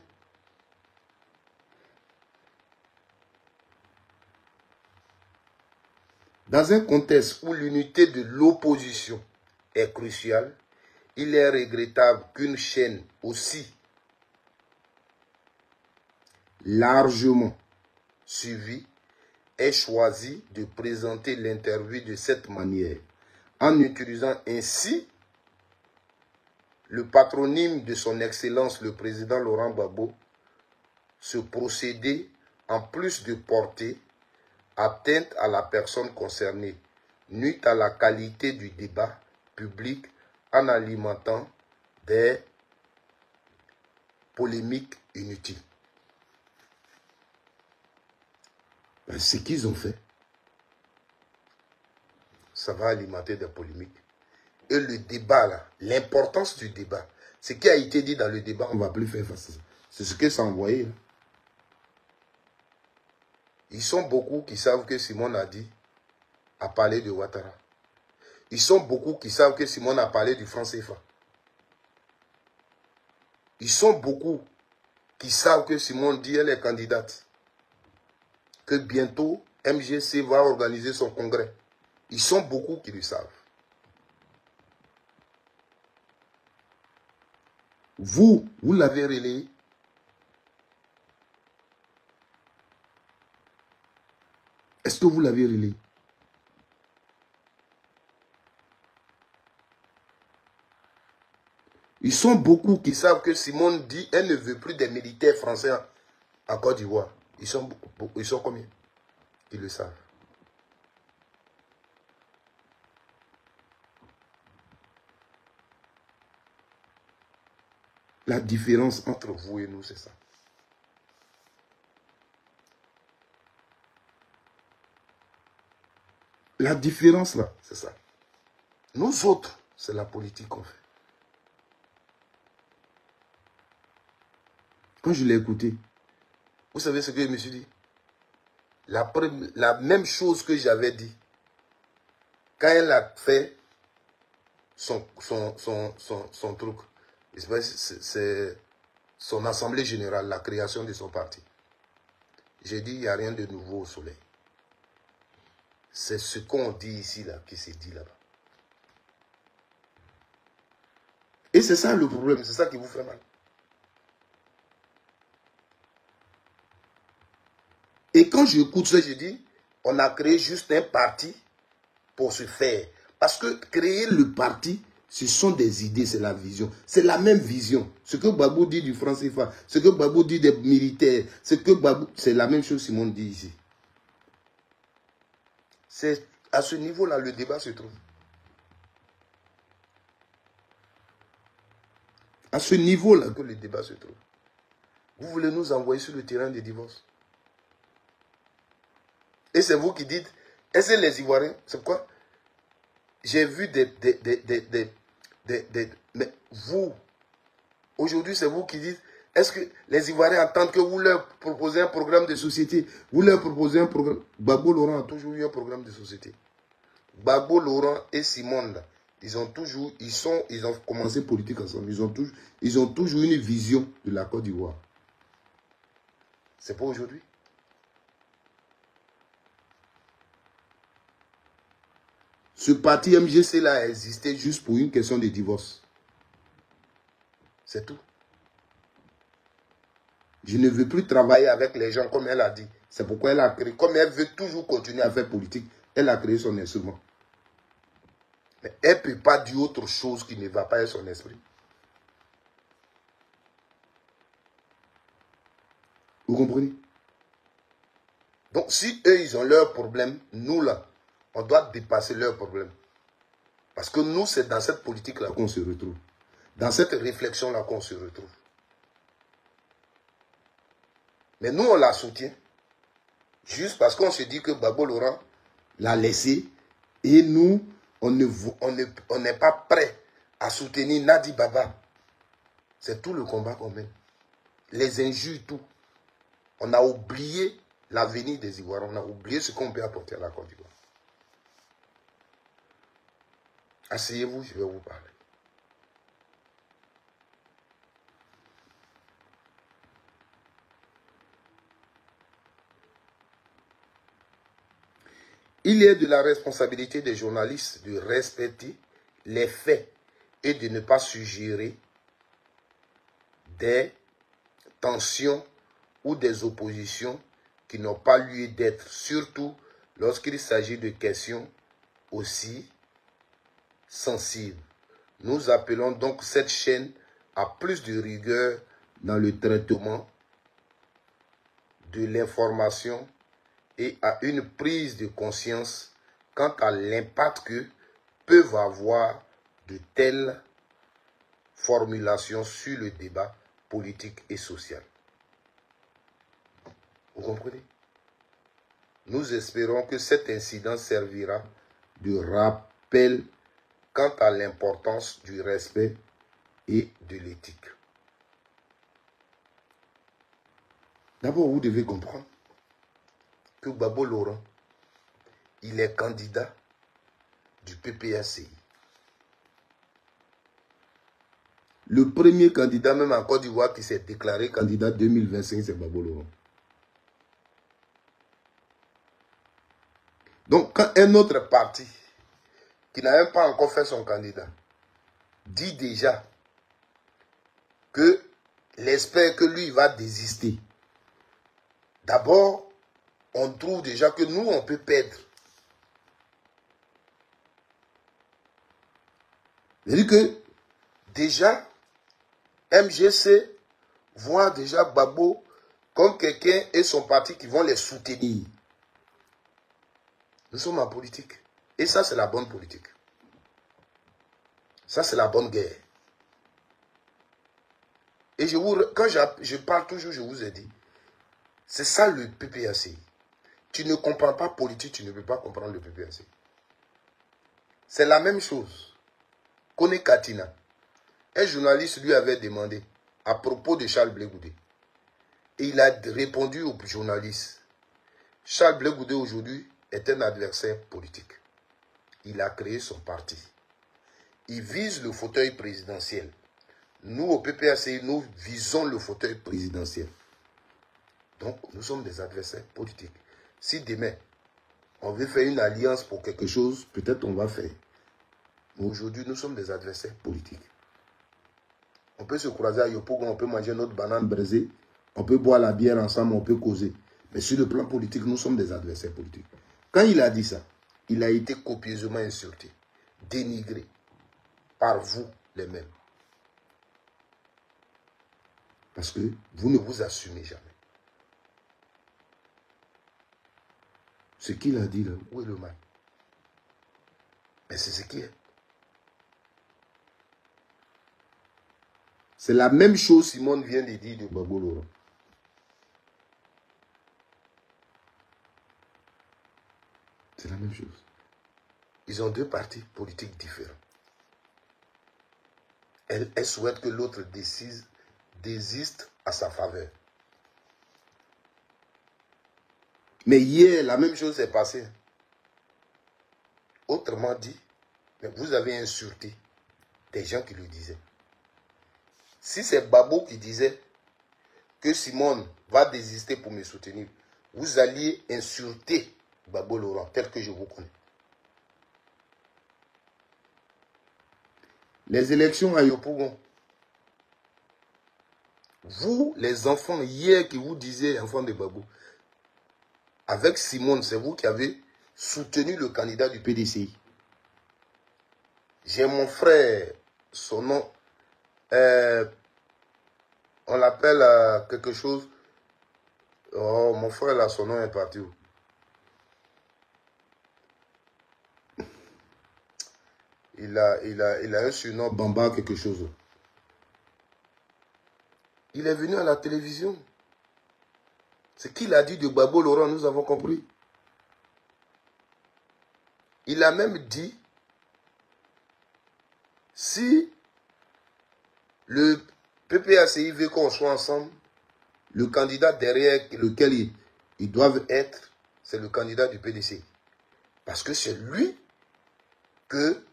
Dans un contexte où l'unité de l'opposition est cruciale, il est regrettable qu'une chaîne aussi largement suivie ait choisi de présenter l'interview de cette manière, en utilisant ainsi le patronyme de son Excellence le Président Laurent Gbagbo. Ce procédé, en plus de porter atteinte à la personne concernée, nuit à la qualité du débat public en alimentant des polémiques inutiles. Ce qu'ils ont fait, ça va alimenter des polémiques. Et le débat, là, l'importance du débat, ce qui a été dit dans le débat, on ne va plus faire face à ça. C'est ce que ça a envoyé. Là. Ils sont beaucoup qui savent que Simone a parlé de Ouattara. Ils sont beaucoup qui savent que Simone a parlé du franc CFA. Ils sont beaucoup qui savent que Simone dit elle est candidate. Que bientôt, MGC va organiser son congrès. Ils sont beaucoup qui le savent. Vous l'avez relayé. Est-ce que vous l'avez relayé? Ils sont beaucoup qui savent que Simone dit elle ne veut plus des militaires français en Côte d'Ivoire. Ils sont combien? Ils le savent. La différence entre vous et nous, c'est ça. La différence là, c'est ça. Nous autres, c'est la politique qu'on fait. Quand je l'ai écouté, vous savez ce que je me suis dit? La même chose que j'avais dit. Quand elle a fait son truc, c'est son assemblée générale, la création de son parti. J'ai dit, il n'y a rien de nouveau au soleil. C'est ce qu'on dit ici, là, qui s'est dit là-bas. Et c'est ça le problème, c'est ça qui vous fait mal. Et quand j'écoute ça, je dis, on a créé juste un parti pour se faire. Parce que créer le parti, ce sont des idées, c'est la vision. C'est la même vision. Ce que Gbagbo dit du franc CFA, ce que Gbagbo dit des militaires, c'est la même chose que Simone dit ici. C'est à ce niveau-là le débat se trouve. À ce niveau-là que le débat se trouve. Vous voulez nous envoyer sur le terrain des divorces. Et c'est vous qui dites, est-ce que les Ivoiriens, c'est quoi? J'ai vu mais vous, aujourd'hui c'est vous qui dites, est-ce que les Ivoiriens entendent que vous leur proposez un programme de société? Vous leur proposez un programme. Gbagbo Laurent a toujours eu un programme de société. Gbagbo Laurent et Simone, là, ils ont commencé politique ensemble. Ils ont toujours une vision de la Côte d'Ivoire. C'est pas aujourd'hui. Ce parti MGC là a existé juste pour une question de divorce. C'est tout. Je ne veux plus travailler avec les gens comme elle a dit. C'est pourquoi elle a créé. Comme elle veut toujours continuer à faire politique, elle a créé son instrument. Mais elle ne peut pas dire autre chose qui ne va pas être son esprit. Vous comprenez? Donc si eux, ils ont leurs problèmes, nous là, on doit dépasser leurs problèmes. Parce que nous, c'est dans cette politique-là qu'on se retrouve. Dans cette réflexion-là qu'on se retrouve. Mais nous, on la soutient. Juste parce qu'on se dit que Gbagbo Laurent l'a laissé. Et nous, on n'est pas prêt à soutenir Nadi Baba. C'est tout le combat qu'on mène. Les injures, tout. On a oublié l'avenir des Ivoiriens. On a oublié ce qu'on peut apporter à la Côte d'Ivoire. Asseyez-vous, je vais vous parler. Il est de la responsabilité des journalistes de respecter les faits et de ne pas suggérer des tensions ou des oppositions qui n'ont pas lieu d'être, surtout lorsqu'il s'agit de questions aussi sensibles. Nous appelons donc cette chaîne à plus de rigueur dans le traitement de l'information et à une prise de conscience quant à l'impact que peuvent avoir de telles formulations sur le débat politique et social. Vous comprenez? Nous espérons que cet incident servira de rappel quant à l'importance du respect et de l'éthique. D'abord, vous devez comprendre que Gbagbo Laurent, il est candidat du PPACI. Le premier candidat, même en Côte d'Ivoire, qui s'est déclaré candidat 2025, c'est Gbagbo Laurent. Donc, quand un autre parti, qui n'a même pas encore fait son candidat, dit déjà que l'espère que lui va désister, d'abord, on trouve déjà que nous, on peut perdre. C'est-à-dire que, déjà, MGC voit déjà Gbagbo comme quelqu'un et son parti qui vont les soutenir. Nous sommes en politique. Et ça, c'est la bonne politique. Ça, c'est la bonne guerre. Et quand je parle toujours, je vous ai dit, c'est ça le PPACI. Tu ne comprends pas politique, tu ne peux pas comprendre le PPACI. C'est la même chose. Kone Katina, un journaliste lui avait demandé à propos de Charles Blé Goudé. Et il a répondu au journaliste. Charles Blé Goudé aujourd'hui est un adversaire politique. Il a créé son parti. Il vise le fauteuil présidentiel. Nous, au PPACI, nous visons le fauteuil présidentiel. Donc, nous sommes des adversaires politiques. Si demain, on veut faire une alliance pour quelque chose, peut-être on va faire. Mais aujourd'hui, nous sommes des adversaires politiques. On peut se croiser à Yopougon, on peut manger notre banane brisée, on peut boire la bière ensemble, on peut causer. Mais sur le plan politique, nous sommes des adversaires politiques. Quand il a dit ça, il a été copieusement insulté, dénigré par vous les mêmes. Parce que vous ne vous assumez jamais. Ce qu'il a dit là, où est le mal? Mais c'est ce qui est. C'est la même chose Simone vient de dire de Gbagbo Laurent. C'est la même chose. Ils ont deux partis politiques différents. Elle souhaite que l'autre désiste à sa faveur. Mais hier, la même chose s'est passée. Autrement dit, vous avez insulté des gens qui le disaient. Si c'est Babo qui disait que Simone va désister pour me soutenir, vous alliez insulter Gbagbo Laurent tel que je vous connais. Les élections à Yopougon, vous, les enfants, hier qui vous disiez, enfants de Gbagbo, avec Simone, c'est vous qui avez soutenu le candidat du PDCI. J'ai mon frère, son nom, on l'appelle quelque chose. Oh, mon frère là, son nom est parti où? Il a un surnom, Bamba quelque chose. Il est venu à la télévision. Ce qu'il a dit de Gbagbo Laurent, nous avons compris. Il a même dit, si le PPACI veut qu'on soit ensemble, le candidat derrière lequel ils doivent être, c'est le candidat du PDC. Parce que c'est lui que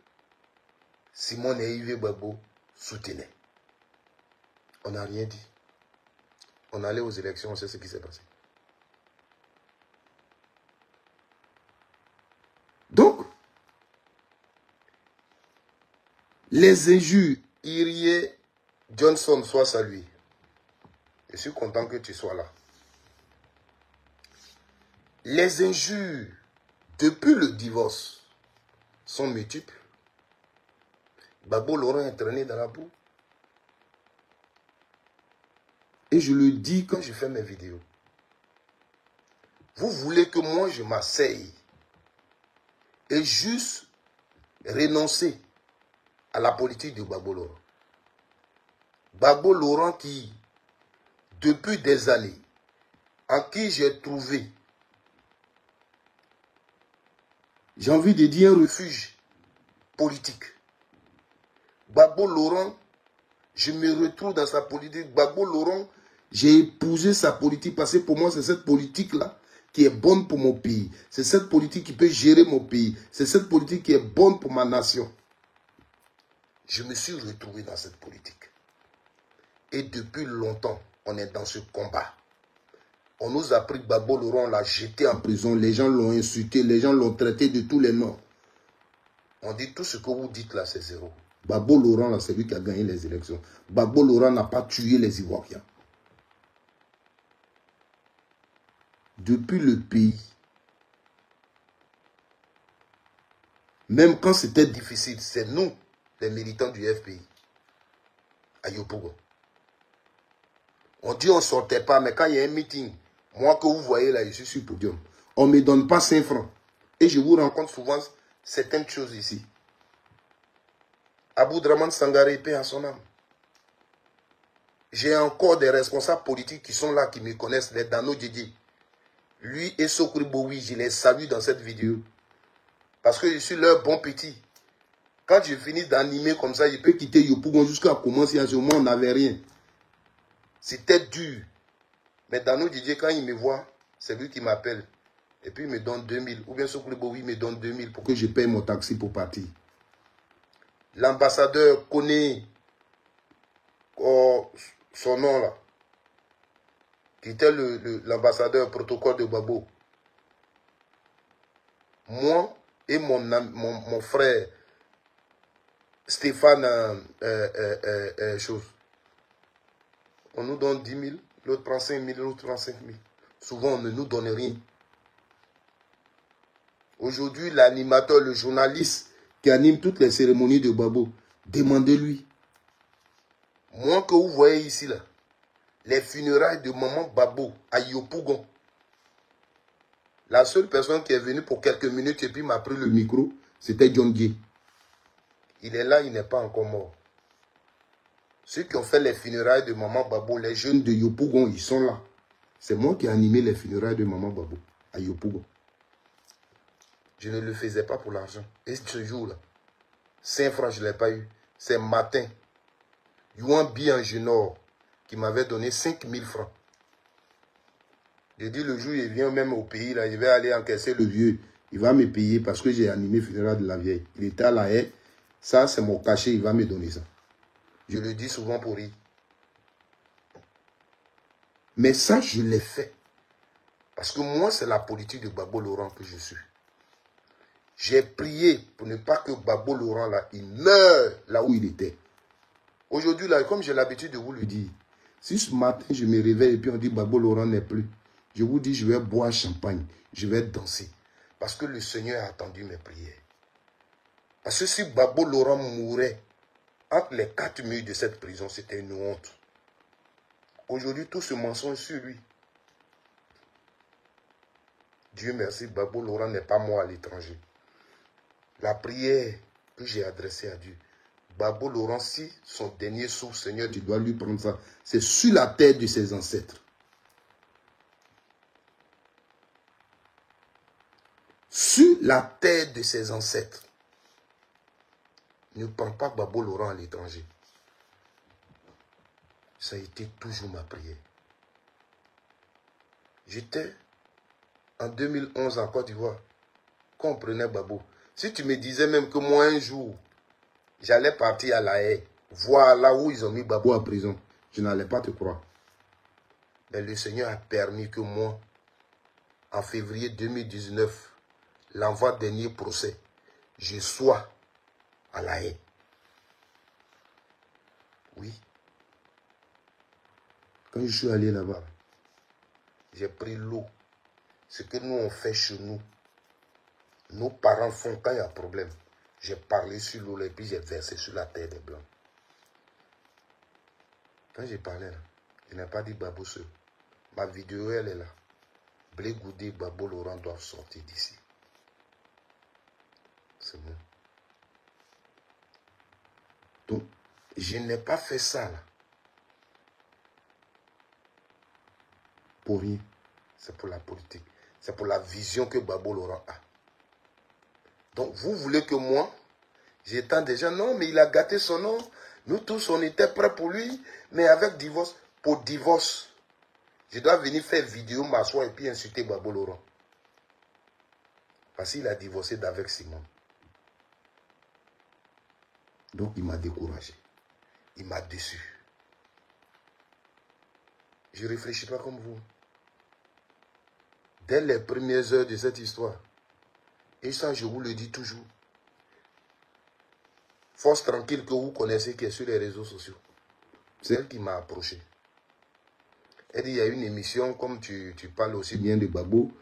Simone et Yves Gbagbo soutenaient. On n'a rien dit. On allait aux élections, on sait ce qui s'est passé. Donc, les injures, Irie Johnson soit salué. Je suis content que tu sois là. Les injures, depuis le divorce, sont multiples. Gbagbo Laurent est traîné dans la boue. Et je le dis quand je fais mes vidéos. Vous voulez que moi je m'asseye et juste renoncer à la politique de Gbagbo Laurent. Gbagbo Laurent qui, depuis des années, en qui j'ai trouvé, j'ai envie de dire, un refuge politique. Gbagbo Laurent, je me retrouve dans sa politique. Gbagbo Laurent, j'ai épousé sa politique parce que pour moi, c'est cette politique-là qui est bonne pour mon pays. C'est cette politique qui peut gérer mon pays. C'est cette politique qui est bonne pour ma nation. Je me suis retrouvé dans cette politique. Et depuis longtemps, on est dans ce combat. On nous a pris Gbagbo Laurent, on l'a jeté en prison. Les gens l'ont insulté, les gens l'ont traité de tous les noms. On dit tout ce que vous dites là, c'est zéro. Gbagbo Laurent, là, c'est lui qui a gagné les élections. Gbagbo Laurent n'a pas tué les Ivoiriens. Depuis le pays, même quand c'était difficile, c'est nous, les militants du FPI, à Yopougon. On dit on ne sortait pas, mais quand il y a un meeting, moi que vous voyez là, je suis sur le podium. On ne me donne pas 5 francs. Et je vous rencontre souvent certaines choses ici. Abou Draman Sangaré, paix à son âme. J'ai encore des responsables politiques qui sont là, qui me connaissent, les Dano Djidji. Lui et Sokri Boui, je les salue dans cette vidéo. Parce que je suis leur bon petit. Quand je finis d'animer comme ça, je peux quitter Yopougon jusqu'à commencer. À ce moment, on n'avait rien. C'était dur. Mais Dano Djidji, quand il me voit, c'est lui qui m'appelle. Et puis il me donne 2000. Ou bien Sokri Boui me donne 2000 pour que je paye mon taxi pour partir. L'ambassadeur connaît son nom là, qui était l'ambassadeur protocole de Gbagbo. Moi et mon frère Stéphane chose. On nous donne 10 000, l'autre prend 5 000, l'autre prend 5 000. Souvent on ne nous donne rien. Aujourd'hui, l'animateur, le journaliste qui anime toutes les cérémonies de Gbagbo, demandez-lui. Moi que vous voyez ici là, les funérailles de maman Gbagbo à Yopougon. La seule personne qui est venue pour quelques minutes et puis m'a pris le micro, c'était John Gay. Il est là, il n'est pas encore mort. Ceux qui ont fait les funérailles de maman Gbagbo, les jeunes de Yopougon, ils sont là. C'est moi qui ai animé les funérailles de maman Gbagbo à Yopougon. Je ne le faisais pas pour l'argent. Et ce jour-là, 5 francs, je ne l'ai pas eu. C'est matin. Yuan Bi en Genor qui m'avait donné 5 000 francs. J'ai dit le jour où il vient même au pays, là, je vais aller encaisser le vieux. Il va me payer parce que j'ai animé le funérail de la vieille. Il était à la haie. Ça, c'est mon cachet, il va me donner ça. Je le dis souvent pour rire. Mais ça, je l'ai fait. Parce que moi, c'est la politique de Gbagbo Laurent que je suis. J'ai prié pour ne pas que Gbagbo Laurent, là, il meure là où il était. Aujourd'hui, là, comme j'ai l'habitude de vous le dire, si ce matin, je me réveille et puis on dit Gbagbo Laurent n'est plus, je vous dis, je vais boire champagne, je vais danser. Parce que le Seigneur a attendu mes prières. Parce que si Gbagbo Laurent mourait entre les 4 murs de cette prison, c'était une honte. Aujourd'hui, tout ce mensonge sur lui. Dieu merci, Gbagbo Laurent n'est pas mort à l'étranger. La prière que j'ai adressée à Dieu, Gbagbo Laurent, si son dernier souffle, Seigneur, tu dois lui prendre ça. C'est sur la terre de ses ancêtres. Sur la terre de ses ancêtres. Ne prends pas Gbagbo Laurent à l'étranger. Ça a été toujours ma prière. J'étais en 2011 en Côte d'Ivoire, quand on prenait Gbagbo. Si tu me disais même que moi un jour, j'allais partir à La Haye, voir là où ils ont mis Gbagbo en prison, je n'allais pas te croire. Mais le Seigneur a permis que moi, en février 2019, l'envoi dernier procès, je sois à La Haye. Oui. Quand je suis allé là-bas, j'ai pris l'eau. Ce que nous on fait chez nous, nos parents font quand il y a problème. J'ai parlé sur l'eau et puis j'ai versé sur la terre des Blancs. Quand j'ai parlé là, je n'ai pas dit Gbagbo seul. Ma vidéo elle est là. Blé Goudé, Gbagbo, Laurent doivent sortir d'ici. C'est bon. Donc, je n'ai pas fait ça là. Pour rien. C'est pour la politique. C'est pour la vision que Gbagbo Laurent a. Donc, vous voulez que moi, j'étends déjà, non, mais il a gâté son nom. Nous tous, on était prêts pour lui. Mais avec divorce, pour divorce, je dois venir faire vidéo, m'asseoir et puis insulter Gbagbo Laurent. Parce qu'il a divorcé d'avec Simon. Donc, il m'a découragé. Il m'a déçu. Je ne réfléchis pas comme vous. Dès les premières heures de cette histoire, et ça, je vous le dis toujours, Force Tranquille que vous connaissez qui est sur les réseaux sociaux, c'est elle qui m'a approché. Elle dit, il y a une émission, comme tu parles aussi bien de Gbagbo,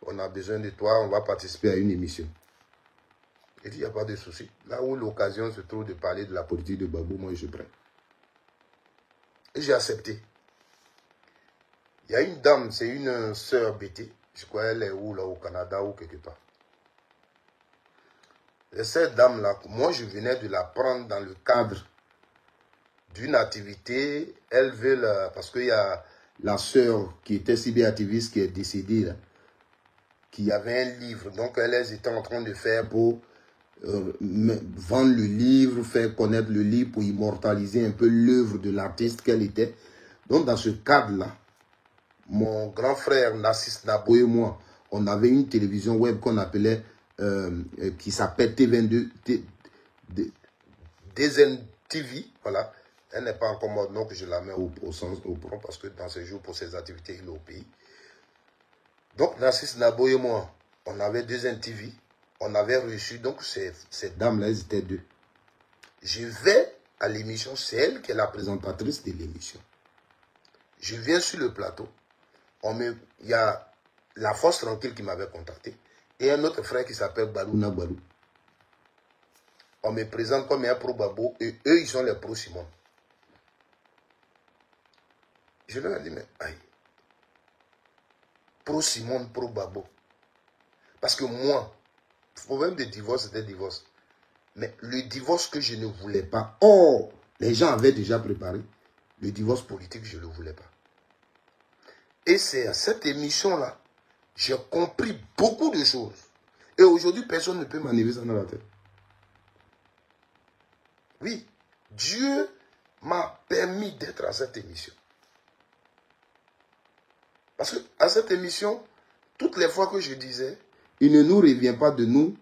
on a besoin de toi, on va participer à une émission. Elle dit, il n'y a pas de souci. Là où l'occasion se trouve de parler de la politique de Gbagbo, moi je prends. Et j'ai accepté. Il y a une dame, c'est une sœur BT, je crois elle est où, là, au Canada ou quelque part. Et cette dame-là, moi je venais de la prendre dans le cadre d'une activité. Elle veut, parce qu'il y a la sœur qui était cyberactiviste qui est décédée, là, qui avait un livre. Donc elles étaient en train de faire pour vendre le livre, faire connaître le livre pour immortaliser un peu l'œuvre de l'artiste qu'elle était. Donc dans ce cadre-là, mon grand frère Nassis Nabo et moi, on avait une télévision web qu'on appelait, qui s'appelle T22, DZN TV, voilà. Elle n'est pas encore morte, donc je la mets au prompt parce que dans ces jours, pour ses activités, il est au pays. Donc Nassis Nabo et moi, on avait DZN TV, on avait reçu, donc ces dames-là, elles étaient deux. Je vais à l'émission, c'est elle qui est la présentatrice de l'émission. Je viens sur le plateau. Il y a la Force Tranquille qui m'avait contacté et un autre frère qui s'appelle Barouna Barou. On me présente comme un pro-Gbagbo et eux, ils sont les pro-Simon. Je leur ai dit, mais aïe, pro-Simon, pro-Gbagbo. Parce que moi, le problème de divorce, c'était divorce. Mais le divorce que je ne voulais pas, oh, les gens avaient déjà préparé. Le divorce politique, je ne le voulais pas. Et c'est à cette émission-là, j'ai compris beaucoup de choses. Et aujourd'hui, personne ne peut m'enlever ça dans la tête. Oui, Dieu m'a permis d'être à cette émission. Parce qu'à cette émission, toutes les fois que je disais, il ne nous revient pas de nous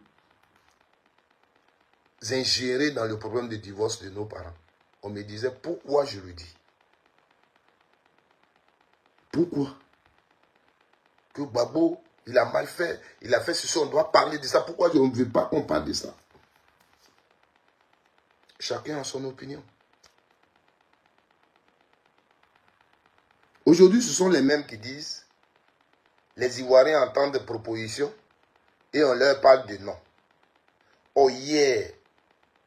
ingérer dans le problème de divorce de nos parents. On me disait, pourquoi je le dis? Pourquoi? Que Gbagbo, il a mal fait, il a fait ceci, on doit parler de ça. Pourquoi je ne veux pas qu'on parle de ça? Chacun a son opinion. Aujourd'hui, ce sont les mêmes qui disent, les Ivoiriens entendent des propositions et on leur parle de non. Oh, hier,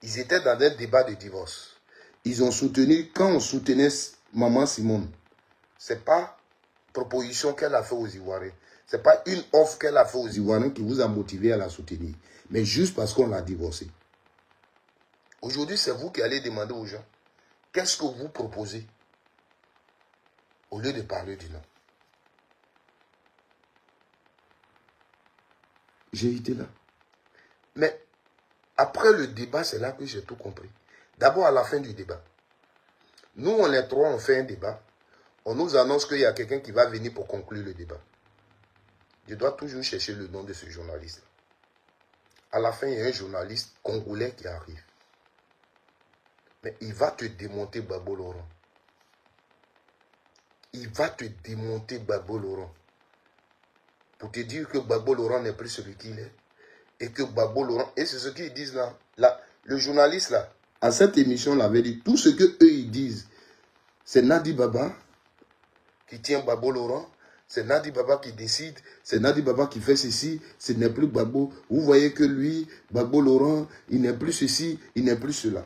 ils étaient dans un débat de divorce. Ils ont soutenu, quand on soutenait Maman Simone, ce n'est pas proposition qu'elle a fait aux Ivoiriens. Ce n'est pas une offre qu'elle a fait aux Ivoiriens qui vous a motivé à la soutenir. Mais juste parce qu'on l'a divorcée. Aujourd'hui, c'est vous qui allez demander aux gens, qu'est-ce que vous proposez? Au lieu de parler du non. J'ai été là. Mais après le débat, c'est là que j'ai tout compris. D'abord, à la fin du débat, nous, on est trois, on fait un débat. On nous annonce qu'il y a quelqu'un qui va venir pour conclure le débat. Je dois toujours chercher le nom de ce journaliste. À la fin, il y a un journaliste congolais qui arrive. Mais il va te démonter Gbagbo Laurent. Il va te démonter Gbagbo Laurent. Pour te dire que Gbagbo Laurent n'est plus celui qu'il est. Et que Gbagbo Laurent... Et c'est ce qu'ils disent là. Le journaliste là, à cette émission, l'avait dit. Tout ce qu'eux ils disent, c'est Nadi Baba qui tient Gbagbo Laurent. C'est Nadi Baba qui décide. C'est Nadi Baba qui fait ceci. Ce n'est plus Gbagbo. Vous voyez que lui, Gbagbo Laurent, il n'est plus ceci, il n'est plus cela.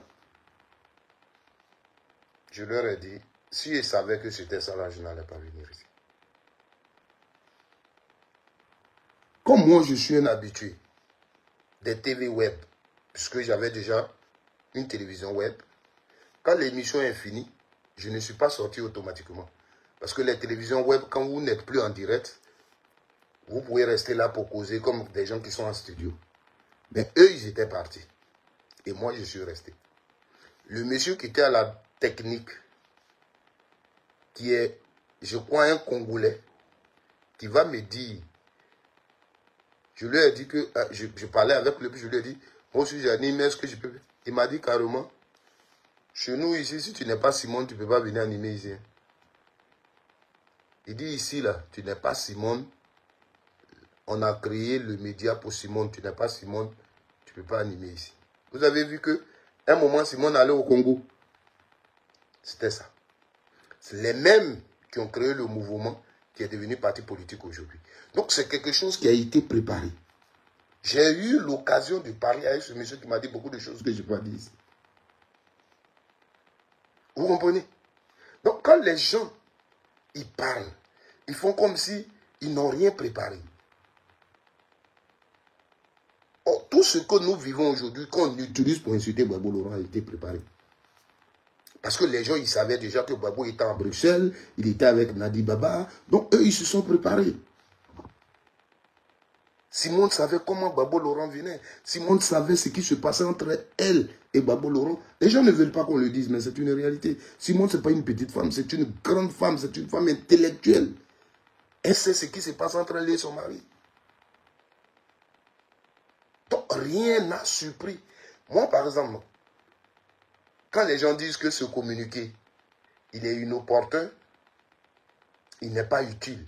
Je leur ai dit, si ils savaient que c'était ça là, je n'allais pas venir ici. Comme moi, je suis un habitué des TV web, puisque j'avais déjà une télévision web, quand l'émission est finie, je ne suis pas sorti automatiquement. Parce que les télévisions web, quand vous n'êtes plus en direct, vous pouvez rester là pour causer comme des gens qui sont en studio. Mais eux, ils étaient partis. Et moi, je suis resté. Le monsieur qui était à la technique, qui est, je crois, un Congolais, qui va me dire, je lui ai dit que, je parlais avec lui, puis je lui ai dit, moi aussi j'anime, est-ce que je peux... Il m'a dit carrément, chez nous ici, si tu n'es pas Simone, tu ne peux pas venir animer ici. Il dit ici, là, tu n'es pas Simone, on a créé le média pour Simone, tu n'es pas Simone, tu ne peux pas animer ici. Vous avez vu que, un moment, Simone allait au Congo. C'était ça. C'est les mêmes qui ont créé le mouvement qui est devenu parti politique aujourd'hui. Donc, c'est quelque chose qui a été préparé. J'ai eu l'occasion de parler avec ce monsieur qui m'a dit beaucoup de choses que je ne peux pas dire ici. Vous comprenez? Donc, quand les gens, ils parlent, ils font comme si ils n'ont rien préparé. Or, tout ce que nous vivons aujourd'hui, qu'on utilise pour insulter Gbagbo Laurent, a été préparé. Parce que les gens, ils savaient déjà que Gbagbo était à Bruxelles, il était avec Nadi Baba, donc eux, ils se sont préparés. Simone savait comment Gbagbo Laurent venait. Simone savait ce qui se passait entre elle et Gbagbo Laurent. Les gens ne veulent pas qu'on le dise, mais c'est une réalité. Simone, ce n'est pas une petite femme, c'est une grande femme, c'est une femme intellectuelle. Elle sait ce qui se passe entre elle et son mari. Donc, rien n'a surpris. Moi, par exemple, quand les gens disent que ce communiqué, il est inopportun, il n'est pas utile.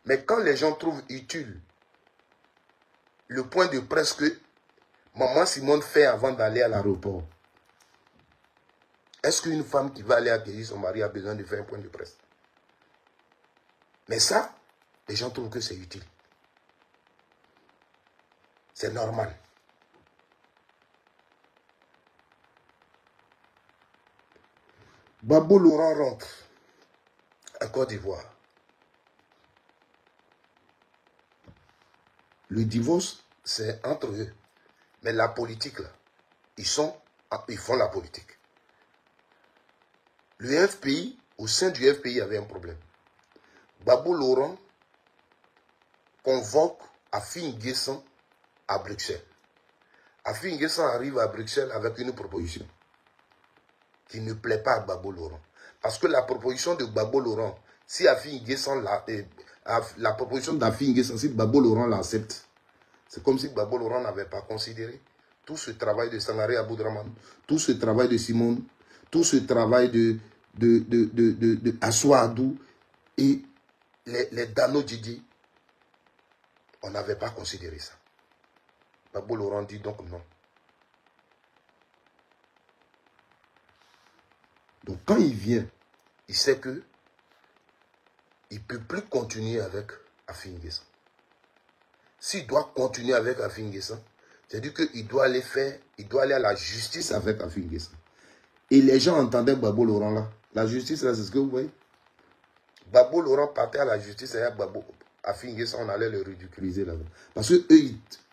Mais quand les gens trouvent utile le point de presse que Maman Simone fait avant d'aller à l'aéroport, est-ce qu'une femme qui va aller accueillir son mari a besoin de faire un point de presse? Mais ça, les gens trouvent que c'est utile. C'est normal. Gbagbo Laurent rentre en Côte d'Ivoire. Le divorce, c'est entre eux. Mais la politique, là, ils font la politique. Le FPI, au sein du FPI, il y avait un problème. Gbagbo Laurent convoque Afi N'Guessan à Bruxelles. Afi N'Guessan arrive à Bruxelles avec une proposition qui ne plaît pas à Gbagbo Laurent. Parce que la proposition de Gbagbo Laurent, si Afi N'Guessan la proposition d'Afi N'Guessan, si Gbagbo Laurent l'accepte, c'est comme si Gbagbo Laurent n'avait pas considéré tout ce travail de Sangaré Aboudraman, tout ce travail de Simone, tout ce travail de Assou Adou et les Dano Didi. On n'avait pas considéré ça. Gbagbo Laurent dit donc non. Donc quand il vient, il sait que il ne peut plus continuer avec Afi N'Guessan. S'il doit continuer avec Afi N'Guessan, c'est-à-dire qu'il doit aller à la justice avec Afi N'Guessan. Et les gens entendaient Gbagbo Laurent là. La justice là, c'est ce que vous voyez. Gbagbo Laurent partait à la justice et à Afi N'Guessan, on allait le ridiculiser là-bas. Parce qu'eux,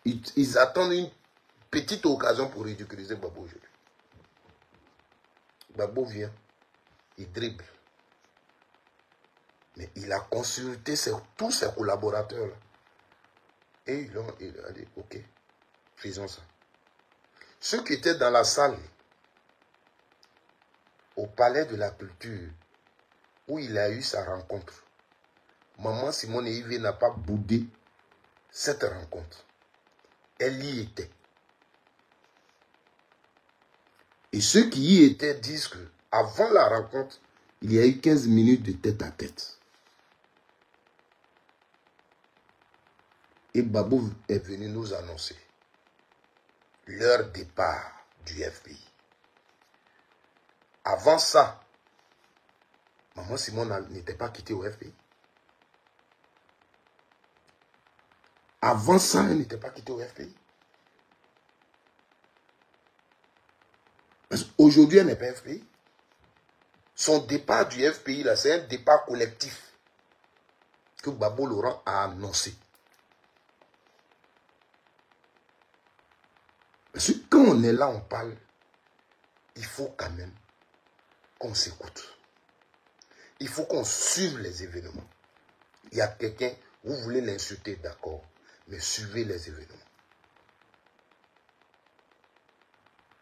ils attendent une petite occasion pour ridiculiser Gbagbo aujourd'hui. Gbagbo vient, il dribble. Mais il a consulté tous ses collaborateurs là. Et il a dit, ok, faisons ça. Ceux qui étaient dans la salle, au palais de la culture, où il a eu sa rencontre Maman Simone et Yves n'a pas boudé cette rencontre. Elle y était. Et ceux qui y étaient disent que avant la rencontre, il y a eu 15 minutes de tête à tête. Et Babou est venu nous annoncer leur départ du FPI. Avant ça, Maman Simone n'était pas quittée au FPI. Avant ça, elle n'était pas quittée au FPI. Parce qu'aujourd'hui, elle n'est pas FPI. Son départ du FPI, là, c'est un départ collectif que Babou Laurent a annoncé. Parce que quand on est là, on parle, il faut quand même qu'on s'écoute. Il faut qu'on suive les événements. Il y a quelqu'un, vous voulez l'insulter, d'accord, mais suivez les événements.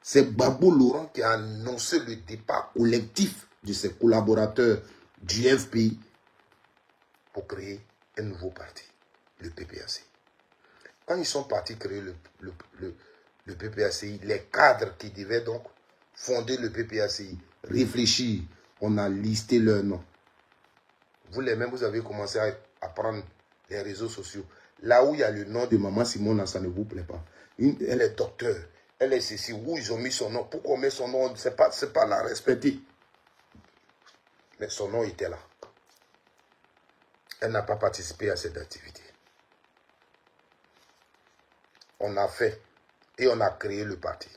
C'est Babou Laurent qui a annoncé le départ collectif de ses collaborateurs du FPI pour créer un nouveau parti, le PPACI. Quand ils sont partis créer le PPACI, les cadres qui devaient donc fonder le PPACI, réfléchir, on a listé leurs noms. Vous les mêmes, vous avez commencé à prendre les réseaux sociaux. Là où il y a le nom de Maman Simone, ça ne vous plaît pas. Elle est docteur, elle est ceci, où ils ont mis son nom. Pourquoi on met son nom? C'est pas la respecter. Mais son nom était là. Elle n'a pas participé à cette activité. On a fait et on a créé le parti.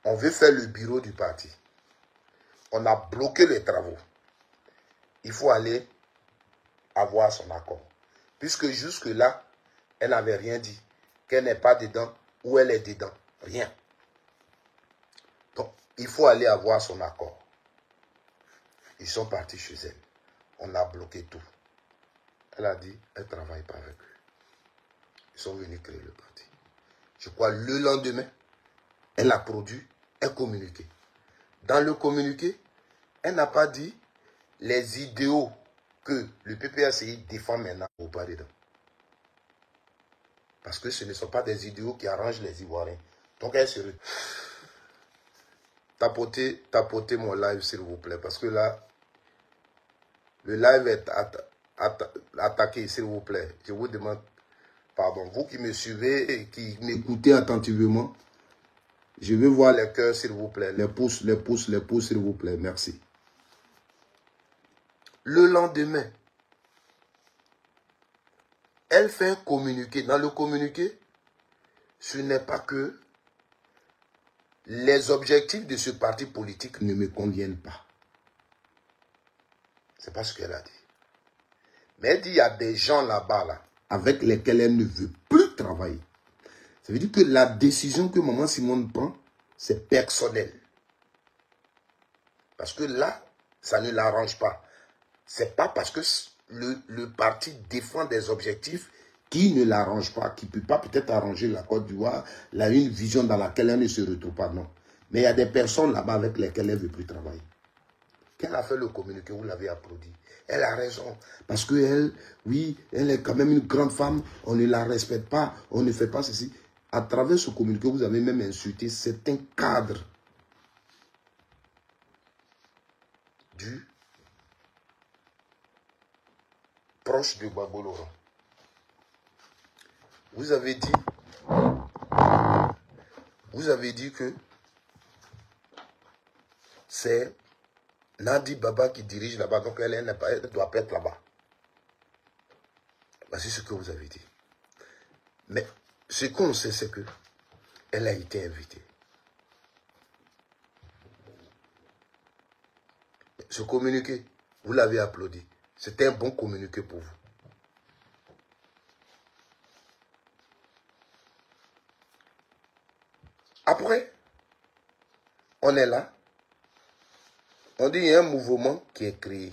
On veut faire le bureau du parti. On a bloqué les travaux. Il faut aller avoir son accord. Puisque jusque-là, elle n'avait rien dit. Qu'elle n'est pas dedans ou elle est dedans. Rien. Donc, il faut aller avoir son accord. Ils sont partis chez elle. On a bloqué tout. Elle a dit, elle ne travaille pas avec eux. Ils sont venus créer le parti. Je crois le lendemain, elle a produit un communiqué. Dans le communiqué, elle n'a pas dit les idéaux que le PPACI défend maintenant ou pas dedans. Parce que ce ne sont pas des idéaux qui arrangent les Ivoiriens. Donc elle se retrouve. Tapotez mon live s'il vous plaît. Parce que là, le live est attaqué s'il vous plaît. Je vous demande pardon. Vous qui me suivez et qui m'écoutez attentivement, je veux voir les cœurs s'il vous plaît. Les pouces s'il vous plaît. Merci. Le lendemain, elle fait un communiqué. Dans le communiqué, ce n'est pas que les objectifs de ce parti politique ne me conviennent pas. C'est pas ce qu'elle a dit. Mais elle dit il y a des gens là-bas, là, avec lesquels elle ne veut plus travailler. Ça veut dire que la décision que Maman Simone prend, c'est personnel. Parce que là, ça ne l'arrange pas. C'est pas parce que le parti défend des objectifs qui ne l'arrangent pas, qui ne peut pas peut-être arranger la Côte d'Ivoire, là, une vision dans laquelle elle ne se retrouve pas, non. Mais il y a des personnes là-bas avec lesquelles elle ne veut plus travailler. Qu'elle a fait le communiqué, vous l'avez applaudi. Elle a raison. Parce qu'elle, oui, elle est quand même une grande femme, on ne la respecte pas, on ne fait pas ceci. À travers ce communiqué, vous avez même insulté certains cadres du proche de Babou Laurent. Vous avez dit que c'est Nadi Baba qui dirige là-bas, donc elle ne doit pas être là-bas. C'est ce que vous avez dit. Mais ce qu'on sait, c'est que elle a été invitée. Ce communiqué, vous l'avez applaudi. C'était un bon communiqué pour vous. Après, on est là. On dit qu'il y a un mouvement qui est créé.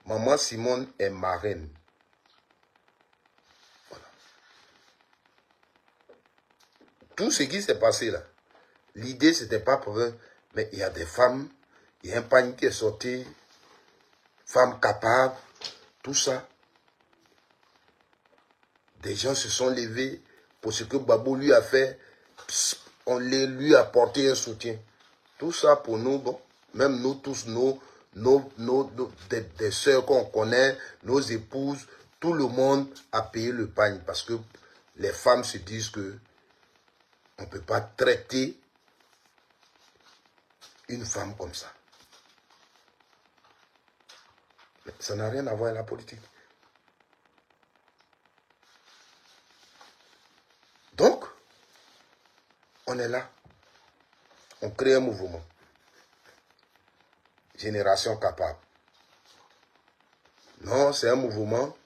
Maman Simone est marraine. Voilà. Tout ce qui s'est passé là, l'idée c'était pas pour eux, mais il y a des femmes, il y a un panier qui est sorti. femme capable, tout ça. Des gens se sont levés pour ce que Babo lui a fait. On lui a apporté un soutien. Tout ça pour nous, bon, même nous tous, des sœurs qu'on connaît, nos épouses, tout le monde a payé le pagne parce que les femmes se disent que on ne peut pas traiter une femme comme ça. Mais ça n'a rien à voir avec la politique. Donc, on est là. On crée un mouvement. Génération capable. Non, c'est un mouvement.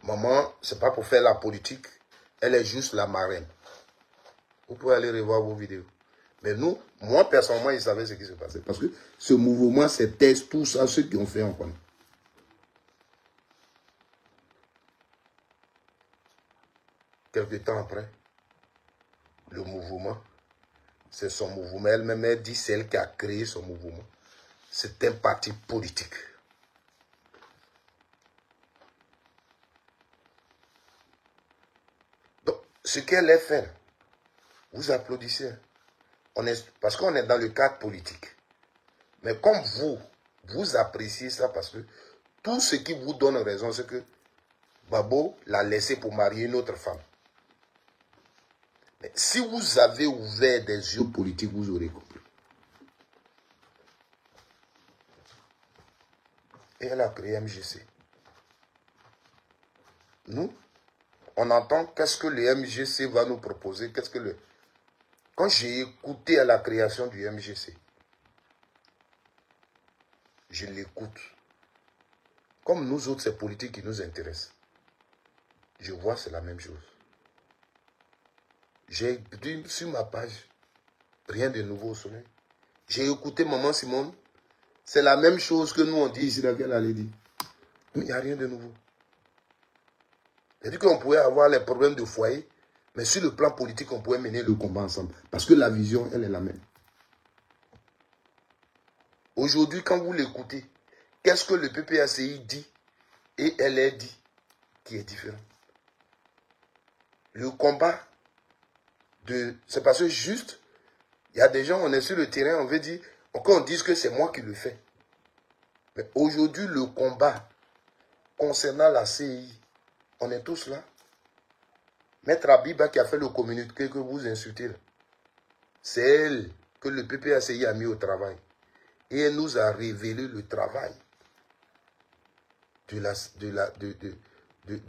Maman, c'est pas pour faire la politique. Elle est juste la marraine. Vous pouvez aller revoir vos vidéos. Mais nous, moi personnellement, ils savaient ce qui se passait. Parce que ce mouvement, c'était tout ça, ceux qui ont fait, on connaît. Quelque temps après, le mouvement, c'est son mouvement. Elle-même, elle dit, c'est elle qui a créé son mouvement. C'est un parti politique. Donc, ce qu'elle est fait, vous applaudissez. Parce qu'on est dans le cadre politique. Mais comme vous appréciez ça parce que tout ce qui vous donne raison, c'est que Babo l'a laissé pour marier une autre femme. Mais si vous avez ouvert des yeux politiques, vous aurez compris. Et elle a créé MGC. Nous, on entend qu'est-ce que le MGC va nous proposer. Quand j'ai écouté à la création du MGC, je l'écoute. Comme nous autres, c'est politique qui nous intéresse. Je vois, c'est la même chose. J'ai dit sur ma page, rien de nouveau au soleil. J'ai écouté Maman Simone. C'est la même chose que nous on dit ici, laquelle elle a dit. Il n'y a rien de nouveau. Elle dit qu'on pouvait avoir les problèmes de foyer, mais sur le plan politique, on pouvait mener le combat ensemble. Parce que la vision, elle est la même. Aujourd'hui, quand vous l'écoutez, qu'est-ce que le PPACI dit et elle est dit qui est différent? Le combat c'est parce que juste, il y a des gens, on est sur le terrain, on veut dire, qu'on dise que c'est moi qui le fais. Mais aujourd'hui, le combat concernant la CI, on est tous là. Maître Abiba qui a fait le communiqué que vous insultez, c'est elle que le PPACI a mis au travail. Et elle nous a révélé le travail de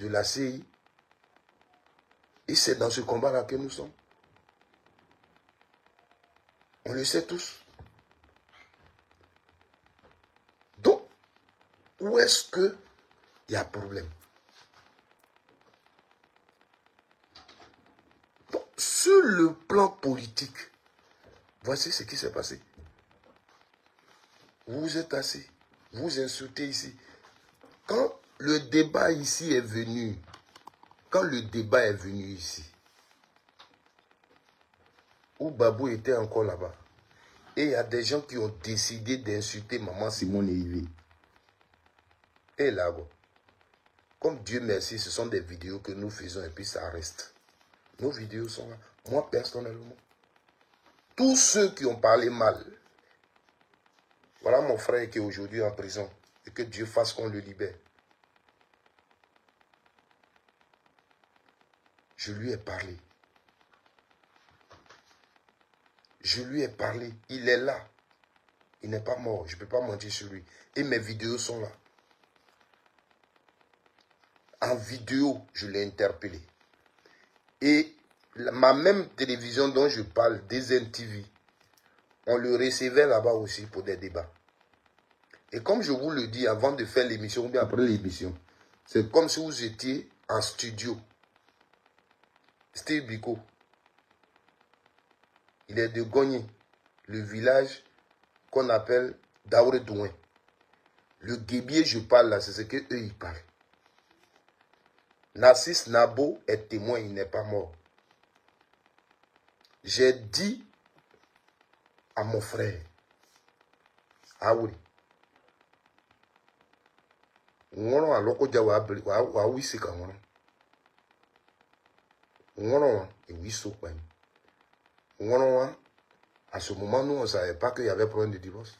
la CI. Et c'est dans ce combat-là que nous sommes. On le sait tous. Donc, où est-ce qu'il y a problème? Donc, sur le plan politique, voici ce qui s'est passé. Vous êtes assis, vous insultez ici. Quand le débat ici est venu, ici, où Babou était encore là-bas, et il y a des gens qui ont décidé d'insulter Maman Simone et Yves. Et là, comme Dieu merci, ce sont des vidéos que nous faisons et puis ça reste. Nos vidéos sont là. Moi, personnellement, tous ceux qui ont parlé mal, voilà mon frère qui est aujourd'hui en prison, et que Dieu fasse qu'on le libère. Je lui ai parlé. Je lui ai parlé. Il est là. Il n'est pas mort. Je ne peux pas mentir sur lui. Et mes vidéos sont là. En vidéo, je l'ai interpellé. Et ma même télévision dont je parle, des MTV, on le recevait là-bas aussi pour des débats. Et comme je vous le dis avant de faire l'émission ou bien après l'émission, c'est comme si vous étiez en studio. Steve Biko, il est de Gogné, le village qu'on appelle Daouredouin. Le guébier, je parle là, c'est ce qu'eux, ils parlent. Narcisse Nabo est témoin, il n'est pas mort. J'ai dit à mon frère, ah oui, ngono aloko ja wa wisi ka ngono. Ngono et wiso kwa. Ngono à ce moment nous on savait pas qu'il y avait problème de divorce.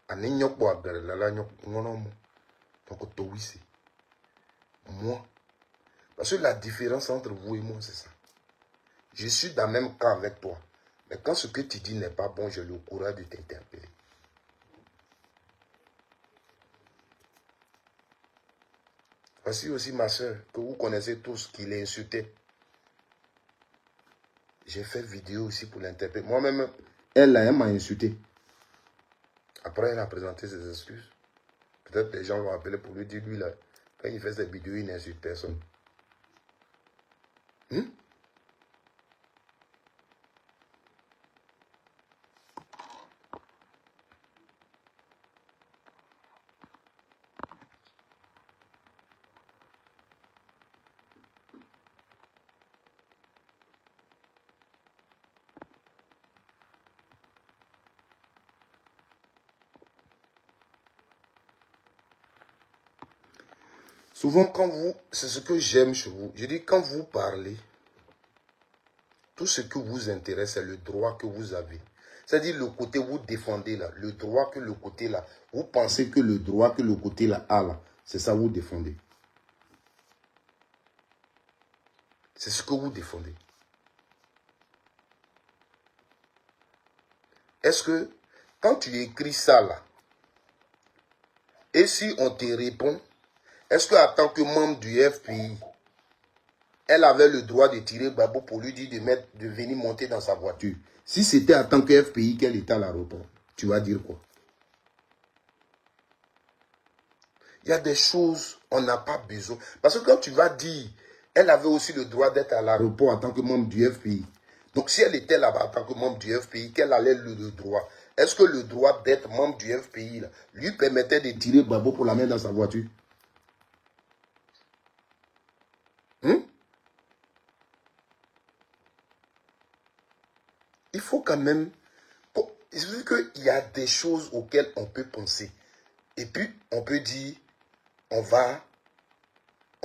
Ani nyok bo agere la nyok ngono mo. Donc to wisi. Moi parce que la différence entre vous et moi c'est ça. Je suis dans le même camp avec toi. Mais quand ce que tu dis n'est pas bon, j'ai le courage de t'interpeller. Voici aussi ma soeur, que vous connaissez tous, qui l'a insulté. J'ai fait vidéo aussi pour l'interpeller. Moi-même, elle m'a insulté. Après, elle a présenté ses excuses. Peut-être les gens vont appeler pour lui dire, lui, là, quand il fait ses vidéos, il n'insulte personne. Souvent, quand vous, c'est ce que j'aime chez vous, je dis quand vous parlez, tout ce que vous intéresse, c'est le droit que vous avez. C'est-à-dire le côté vous défendez là, le droit que le côté là, vous pensez que le droit que le côté là a là, c'est ça vous défendez. C'est ce que vous défendez. Est-ce que quand tu écris ça là, et si on te répond, est-ce qu'en tant que membre du FPI, elle avait le droit de tirer Babo pour lui dire de venir monter dans sa voiture? Si c'était en tant que FPI qu'elle était à l'aéroport, tu vas dire quoi? Il y a des choses, on n'a pas besoin. Parce que quand tu vas dire, elle avait aussi le droit d'être à l'aéroport en tant que membre du FPI. Donc si elle était là-bas en tant que membre du FPI, qu'elle allait le droit, est-ce que le droit d'être membre du FPI là, lui permettait de tirer Babo pour la mettre dans sa voiture? Il faut quand même... Je veux dire qu'il y a des choses auxquelles on peut penser. Et puis, on peut dire, on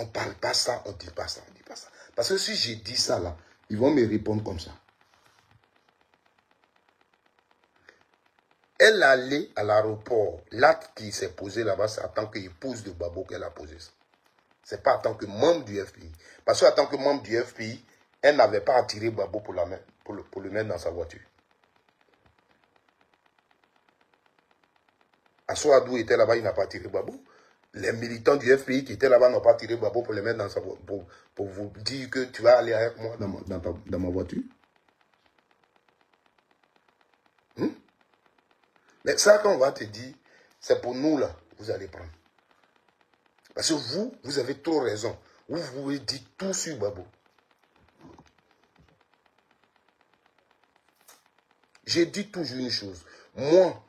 parle pas ça, on dit pas ça, on dit pas ça. Parce que si j'ai dit ça là, ils vont me répondre comme ça. Elle allait à l'aéroport. L'acte qui s'est posé là-bas, c'est en tant qu'épouse de Babo qu'elle a posé ça. Ce n'est pas en tant que membre du FPI. Parce qu'en tant que membre du FPI, elle n'avait pas attiré Babo pour le mettre dans sa voiture. Assoadou était là-bas, il n'a pas tiré Babo. Les militants du FPI qui étaient là-bas n'ont pas tiré Babo pour le mettre dans sa voiture. Pour vous dire que tu vas aller avec moi dans ma voiture. Mais ça, quand on va te dire, c'est pour nous là, vous allez prendre. Parce que vous avez trop raison. Vous pouvez dire tout sur Babo. J'ai dit toujours une chose. Moi,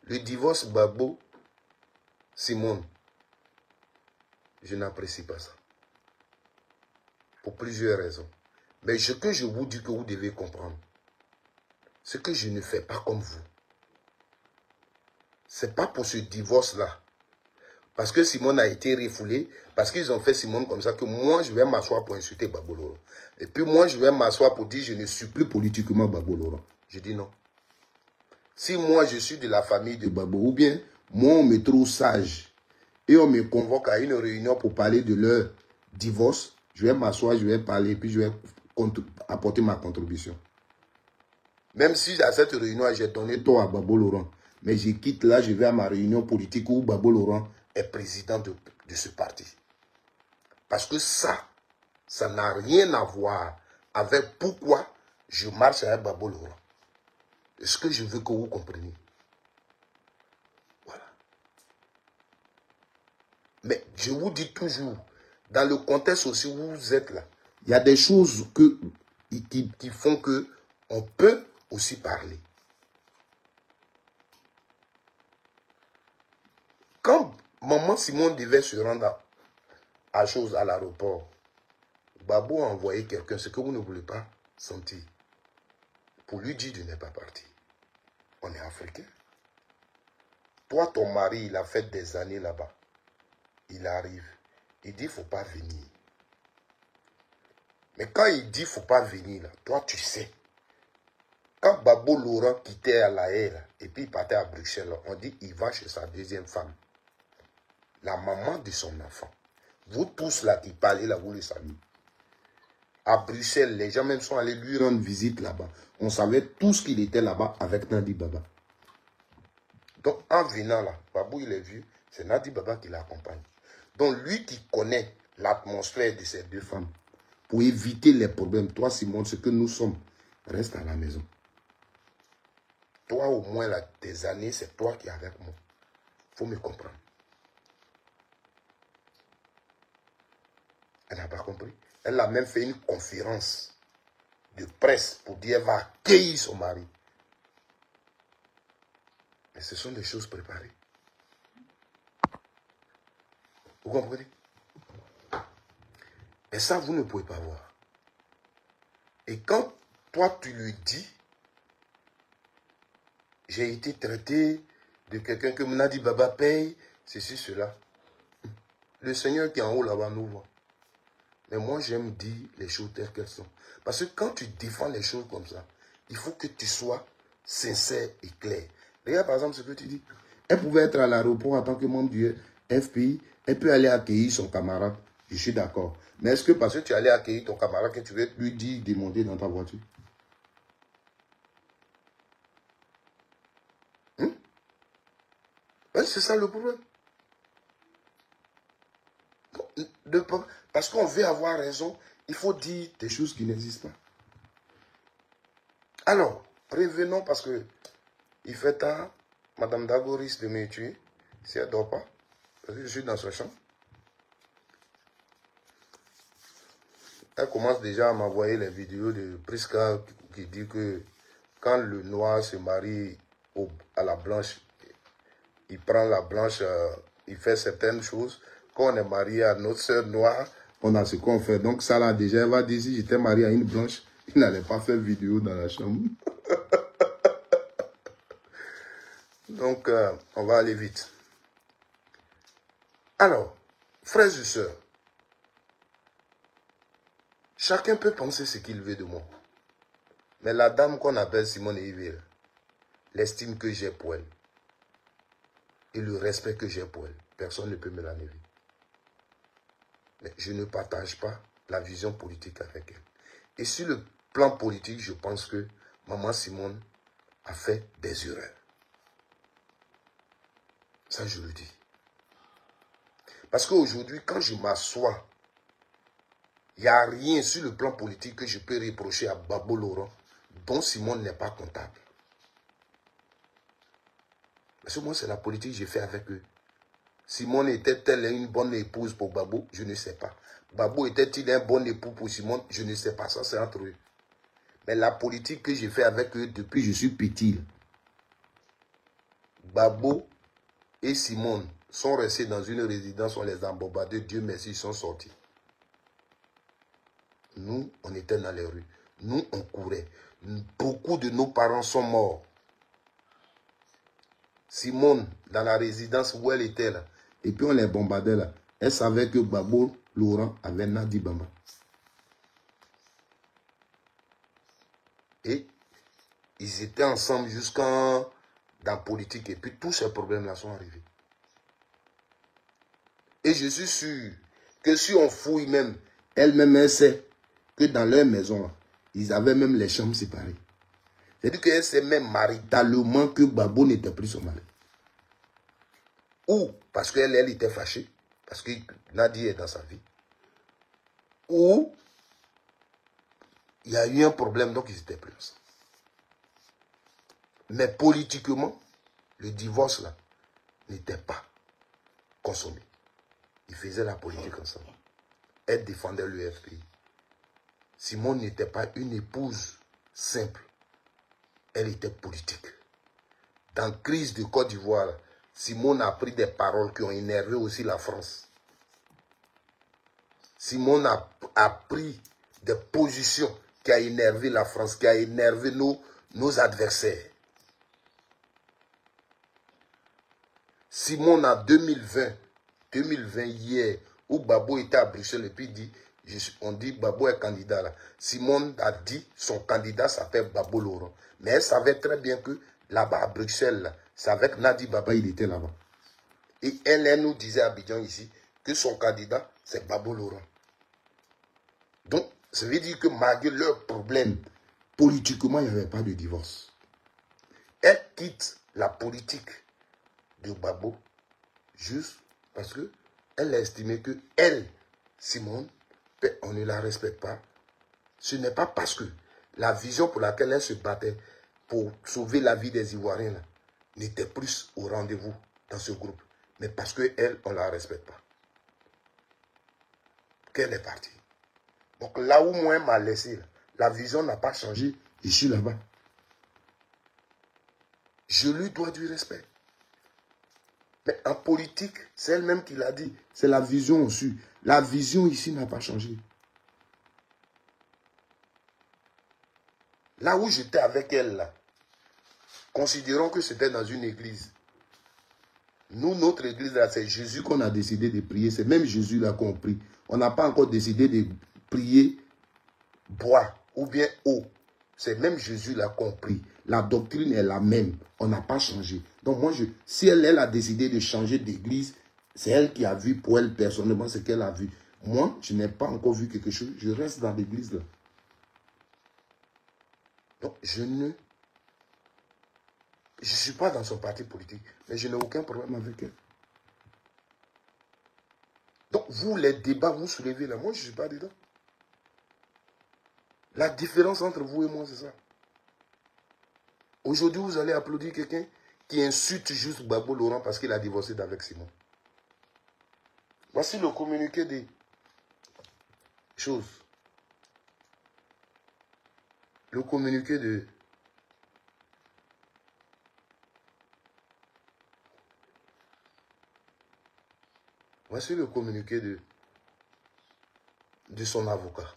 le divorce Babo, Simone, je n'apprécie pas ça. Pour plusieurs raisons. Mais ce que je vous dis que vous devez comprendre, c'est que je ne fais pas comme vous. Ce n'est pas pour ce divorce-là. Parce que Simone a été refoulée, parce qu'ils ont fait Simone comme ça, que moi, je vais m'asseoir pour insulter Babo Laurent. Et puis moi, je vais m'asseoir pour dire, je ne suis plus politiquement Babo Laurent. Je dis non. Si moi, je suis de la famille de Babo, ou bien, moi, on me trouve sage, et on me convoque à une réunion pour parler de leur divorce, je vais m'asseoir, je vais parler, puis je vais apporter ma contribution. Même si à cette réunion, j'ai donné tort à Babo Laurent, mais je quitte là, je vais à ma réunion politique où Babo Laurent est président de ce parti. Parce que ça n'a rien à voir avec pourquoi je marche avec Babo Laurent. C'est ce que je veux que vous compreniez. Voilà. Mais je vous dis toujours, dans le contexte aussi où vous êtes là, il y a des choses qui font que on peut aussi parler. Quand maman Simone devait se rendre à l'aéroport, Babo a envoyé quelqu'un, ce que vous ne voulez pas sentir, pour lui dire de ne pas partir. On est africain. Toi, ton mari, il a fait des années là-bas. Il arrive. Il dit, il ne faut pas venir. Mais quand il dit, il ne faut pas venir, là, toi, tu sais. Quand Babo Laurent quittait à La Haye, et puis il partait à Bruxelles, là, on dit, il va chez sa deuxième femme. La maman de son enfant. Vous tous là qui parlez, là, vous les saluez. À Bruxelles, les gens même sont allés lui rendre visite là-bas. On savait tous qu'il était là-bas avec Nadi Baba. Donc, en venant là, Babou, il est vu, c'est Nadi Baba qui l'accompagne. Donc, lui qui connaît l'atmosphère de ces deux femmes, pour éviter les problèmes, toi, Simone, ce que nous sommes, reste à la maison. Toi, au moins, là, tes années, c'est toi qui es avec moi. Il faut me comprendre. Elle n'a pas compris. Elle a même fait une conférence de presse pour dire qu'elle va accueillir son mari. Mais ce sont des choses préparées. Vous comprenez? Mais ça, vous ne pouvez pas voir. Et quand toi, tu lui dis, j'ai été traité de quelqu'un que Nadi Baba paye, ceci, cela. Le Seigneur qui est en haut là-bas nous voit. Mais moi, j'aime dire les choses telles qu'elles sont. Parce que quand tu défends les choses comme ça, il faut que tu sois sincère et clair. Regarde par exemple ce que tu dis. Elle pouvait être à l'aéroport en tant que membre du FPI. Elle peut aller accueillir son camarade. Je suis d'accord. Mais est-ce que parce que tu es allé accueillir ton camarade que tu veux lui dire de monter dans ta voiture? Ouais, c'est ça le problème. Parce qu'on veut avoir raison, il faut dire des choses qui n'existent pas. Alors, revenons parce que il fait tard. Madame Dago risque de me tuer si elle ne dort pas. Parce que je suis dans sa chambre. Elle commence déjà à m'envoyer les vidéos de Priska qui dit que quand le noir se marie à la blanche, il prend la blanche, il fait certaines choses. Quand on est marié à notre soeur noire, on a ce qu'on fait. Donc ça là, déjà, elle va dire, si j'étais marié à une blanche, il n'allait pas faire vidéo dans la chambre. Donc, on va aller vite. Alors, frères et sœurs, chacun peut penser ce qu'il veut de moi. Mais la dame qu'on appelle Simone Veil, l'estime que j'ai pour elle et le respect que j'ai pour elle, personne ne peut me l'enlever. Mais je ne partage pas la vision politique avec elle. Et sur le plan politique, je pense que Maman Simone a fait des erreurs. Ça, je le dis. Parce qu'aujourd'hui, quand je m'assois, il n'y a rien sur le plan politique que je peux reprocher à Babo Laurent, dont Simone n'est pas comptable. Parce que moi, c'est la politique que j'ai fait avec eux. Simone était-elle une bonne épouse pour Babo? Je ne sais pas. Babo était-il un bon époux pour Simone? Je ne sais pas. Ça, c'est entre eux. Mais la politique que j'ai fait avec eux depuis que je suis petit, Babo et Simone sont restés dans une résidence, on les a bombardés. Dieu merci, ils sont sortis. Nous, on était dans les rues. Nous, on courait. Beaucoup de nos parents sont morts. Simone, dans la résidence où elle était là, et puis on les bombardait là, elle savait que Babo Laurent avait Nadi Baba. Et ils étaient ensemble jusqu'en dans la politique. Et puis tous ces problèmes-là sont arrivés. Et je suis sûr que si on fouille même, elle-même, elle sait que dans leur maison, là, ils avaient même les chambres séparées. C'est-à-dire qu'elle sait même maritalement que Babo n'était plus son mari. Ou parce qu'elle était fâchée, parce que Nadi est dans sa vie. Ou il y a eu un problème, donc ils n'étaient plus ensemble. Mais politiquement, le divorce là n'était pas consommé. Ils faisaient la politique ensemble. Elle défendait le FPI. Simone n'était pas une épouse simple. Elle était politique. Dans la crise de Côte d'Ivoire, Simone a pris des paroles qui ont énervé aussi la France. Simone a pris des positions qui ont énervé la France, qui ont énervé nos adversaires. Simone en 2020 hier, où Babo était à Bruxelles et puis dit, on dit Babo est candidat là. Simone a dit son candidat s'appelle Babo Laurent. Mais elle savait très bien que là-bas à Bruxelles, c'est avec Nadi Baba, il était là-bas. Et elle nous disait à Abidjan ici que son candidat c'est Babo Laurent. Donc, ça veut dire que malgré leurs problèmes, politiquement, il n'y avait pas de divorce. Elle quitte la politique de Babo juste parce que elle a estimé que elle, Simone, on ne la respecte pas. Ce n'est pas parce que la vision pour laquelle elle se battait pour sauver la vie des Ivoiriens n'était plus au rendez-vous dans ce groupe, mais parce qu'elle, on ne la respecte pas. Qu'elle est partie. Donc là où moi m'a laissé, la vision n'a pas changé ici, là-bas. Je lui dois du respect. Mais en politique, c'est elle-même qui l'a dit. C'est la vision au-dessus. La vision ici n'a pas changé. Là où j'étais avec elle, là, considérons que c'était dans une église. Nous, notre église, là, c'est Jésus qu'on a décidé de prier. C'est même Jésus là qu'on prie. On n'a pas encore décidé de prier bois ou bien eau. C'est même Jésus là qu'on prie. La doctrine est la même. On n'a pas changé. Donc moi, si elle a décidé de changer d'église, c'est elle qui a vu pour elle personnellement ce qu'elle a vu. Moi, je n'ai pas encore vu quelque chose. Je reste dans l'église là. Donc je ne suis pas dans son parti politique. Mais je n'ai aucun problème avec elle. Donc vous, les débats, vous soulevez là. Moi, je ne suis pas dedans. La différence entre vous et moi, c'est ça. Aujourd'hui, vous allez applaudir quelqu'un qui insulte juste Babo Laurent parce qu'il a divorcé d'avec Simon. Voici le communiqué des choses. Le communiqué de... Voici le communiqué de son avocat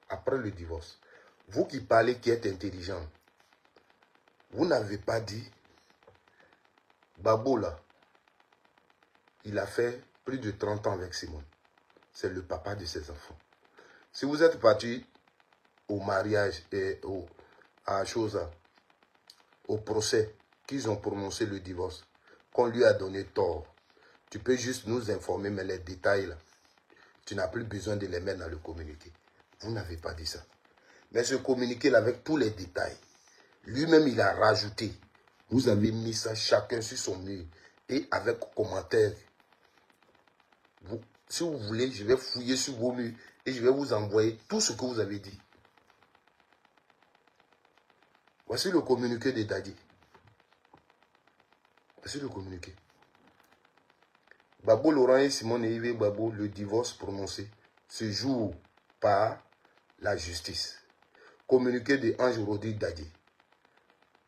après le divorce. Vous qui parlez, qui êtes intelligent, vous n'avez pas dit, Babo là, il a fait plus de 30 ans avec Simone. C'est le papa de ses enfants. Si vous êtes parti au mariage et au procès qu'ils ont prononcé le divorce, qu'on lui a donné tort, tu peux juste nous informer, mais les détails là, tu n'as plus besoin de les mettre dans le communiqué. Vous n'avez pas dit ça. Mais ce communiqué là avec tous les détails, lui-même il a rajouté. Vous avez mis ça chacun sur son mur et avec commentaires. Si vous voulez, je vais fouiller sur vos murs et je vais vous envoyer tout ce que vous avez dit. Voici le communiqué de Dadi. Voici le communiqué. Babo Laurent et Simone et Yves Babo, le divorce prononcé ce jour par la justice. Communiqué de Ange Rodi Dadi.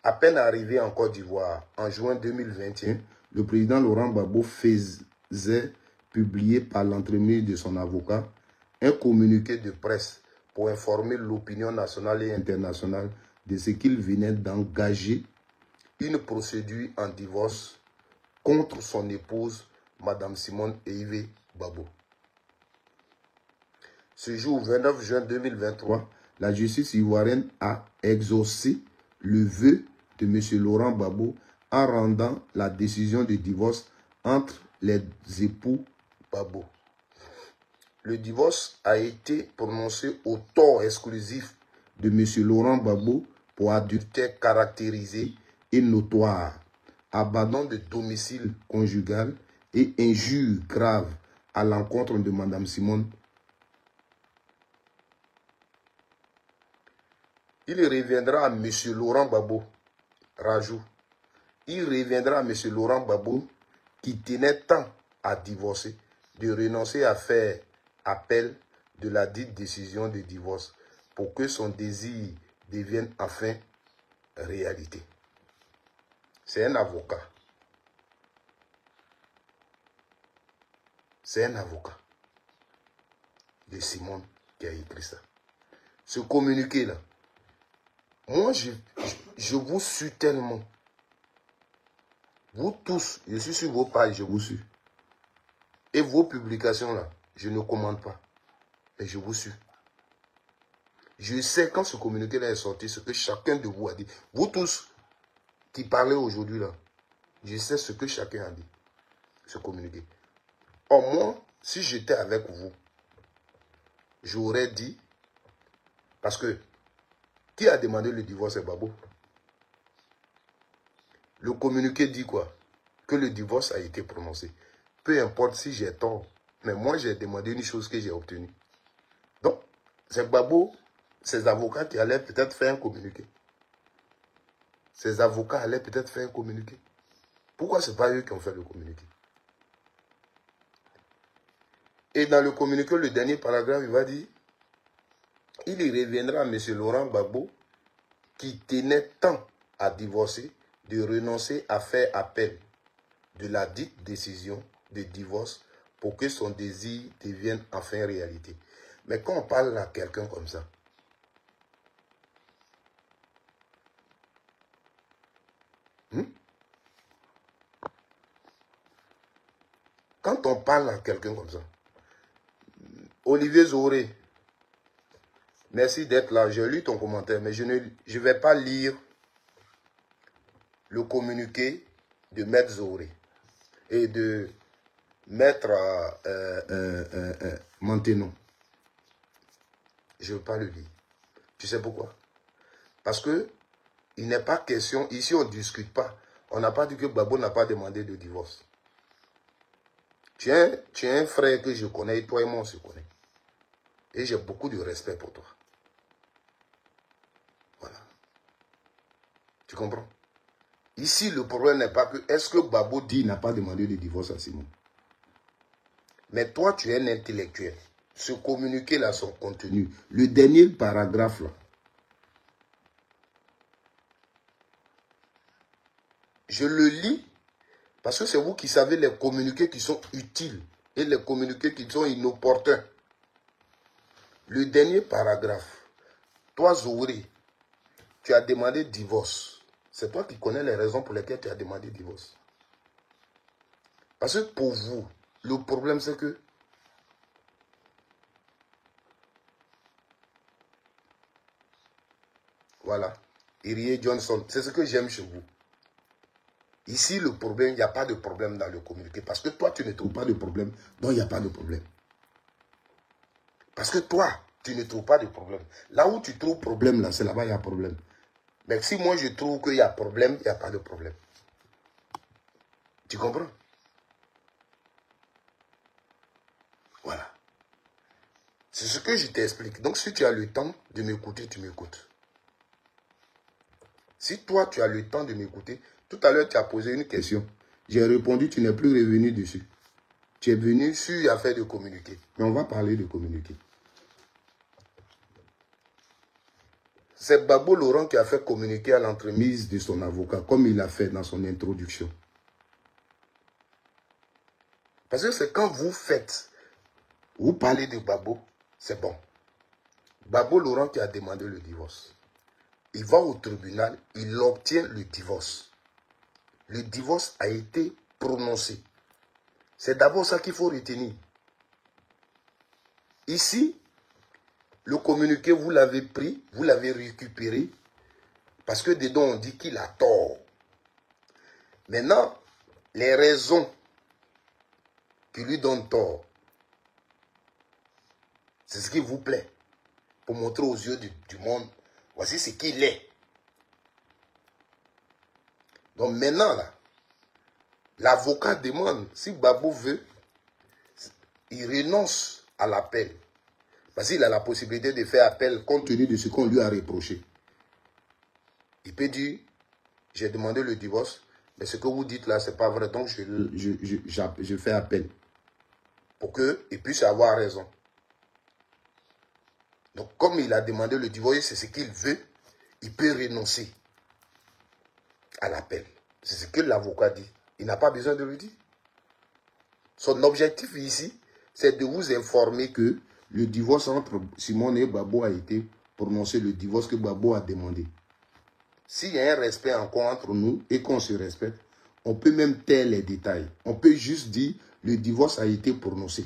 À peine arrivé en Côte d'Ivoire en juin 2021, le président Laurent Gbagbo faisait publier par l'entremise de son avocat un communiqué de presse pour informer l'opinion nationale et internationale de ce qu'il venait d'engager une procédure en divorce contre son épouse, Mme Simone Yves Babo. Ce jour, 29 juin 2023, la justice ivoirienne a exaucé le vœu de M. Laurent Gbagbo en rendant la décision de divorce entre les époux Gbagbo. Le divorce a été prononcé au tort exclusif de M. Laurent Gbagbo pour adultère caractérisé et notoire, abandon de domicile conjugal et injures graves à l'encontre de Mme Simone. Il reviendra à M. Laurent Gbagbo, rajout. Il reviendra à M. Laurent Gbagbo qui tenait tant à divorcer, de renoncer à faire appel de la dite décision de divorce pour que son désir devienne enfin réalité. C'est un avocat. C'est un avocat de Simone qui a écrit ça. Ce communiqué-là, moi, je vous suis tellement. Vous tous, je suis sur vos pages, je vous suis. Et vos publications là, je ne commande pas. Mais je vous suis. Je sais quand ce communiqué là est sorti, ce que chacun de vous a dit. Vous tous qui parlez aujourd'hui là, je sais ce que chacun a dit. Ce communiqué. Au moins, si j'étais avec vous, j'aurais dit, parce que qui a demandé le divorce, c'est Babo. Le communiqué dit quoi? Que le divorce a été prononcé. Peu importe si j'ai tort, mais moi j'ai demandé une chose que j'ai obtenue. Donc, c'est Babo, ses avocats qui allaient peut-être faire un communiqué. Ses avocats allaient peut-être faire un communiqué. Pourquoi ce n'est pas eux qui ont fait le communiqué? Et dans le communiqué, le dernier paragraphe, il va dire, il y reviendra à M. Laurent Gbagbo, qui tenait tant à divorcer, de renoncer à faire appel de la dite décision de divorce pour que son désir devienne enfin réalité. Mais quand on parle à quelqu'un comme ça, quand on parle à quelqu'un comme ça, Olivier Zoré, merci d'être là. J'ai lu ton commentaire, mais je ne vais pas lire le communiqué de Maître Zoré et de Maître Mantenon. Je ne veux pas le lire. Tu sais pourquoi? Parce que il n'est pas question, ici on ne discute pas. On n'a pas dit que Babo n'a pas demandé de divorce. Tu es un frère que je connais, et toi et moi on se connaît. Et j'ai beaucoup de respect pour toi. Voilà. Tu comprends? Ici, le problème n'est pas que, est-ce que Babo dit n'a pas demandé de divorce à Simon? Mais toi, tu es un intellectuel. Ce communiqué-là, son contenu, le dernier paragraphe là, je le lis parce que c'est vous qui savez les communiqués qui sont utiles et les communiqués qui sont inopportuns. Le dernier paragraphe, toi Zouri, tu as demandé divorce. C'est toi qui connais les raisons pour lesquelles tu as demandé divorce. Parce que pour vous, le problème c'est que voilà, Irie Johnson, c'est ce que j'aime chez vous. Ici, le problème, il n'y a pas de problème dans le communiqué. Parce que toi, tu ne trouves pas de problème, donc il n'y a pas de problème. Parce que toi, tu ne trouves pas de problème. Là où tu trouves problème, là, c'est là-bas il y a problème. Mais si moi, je trouve qu'il y a problème, il n'y a pas de problème. Tu comprends? Voilà. C'est ce que je t'explique. Donc, si tu as le temps de m'écouter, tu m'écoutes. Si toi, tu as le temps de m'écouter, tout à l'heure, tu as posé une question. J'ai répondu, tu n'es plus revenu dessus. Tu es venu sur l'affaire de communiquer. Mais on va parler de communiquer. C'est Babo Laurent qui a fait communiquer à l'entremise de son avocat, comme il l'a fait dans son introduction. Parce que c'est quand vous faites, vous parlez de Babo, c'est bon. Babo Laurent qui a demandé le divorce. Il va au tribunal, il obtient le divorce. Le divorce a été prononcé. C'est d'abord ça qu'il faut retenir. Ici, le communiqué, vous l'avez pris, vous l'avez récupéré, parce que dedans on dit qu'il a tort. Maintenant, les raisons qui lui donnent tort, c'est ce qui vous plaît, pour montrer aux yeux du monde, voici ce qu'il est. Donc maintenant, là, l'avocat demande, si Babo veut, il renonce à l'appel. Parce qu'il a la possibilité de faire appel compte tenu de ce qu'on lui a reproché. Il peut dire, j'ai demandé le divorce, mais ce que vous dites là, ce n'est pas vrai, donc je fais appel. Pour qu'il puisse avoir raison. Donc comme il a demandé le divorce, c'est ce qu'il veut, il peut renoncer à l'appel. C'est ce que l'avocat dit. Il n'a pas besoin de le dire. Son objectif ici, c'est de vous informer que le divorce entre Simon et Babo a été prononcé, le divorce que Babo a demandé. S'il y a un respect encore entre nous et qu'on se respecte, On peut même taire les détails. On peut juste dire, le divorce a été prononcé.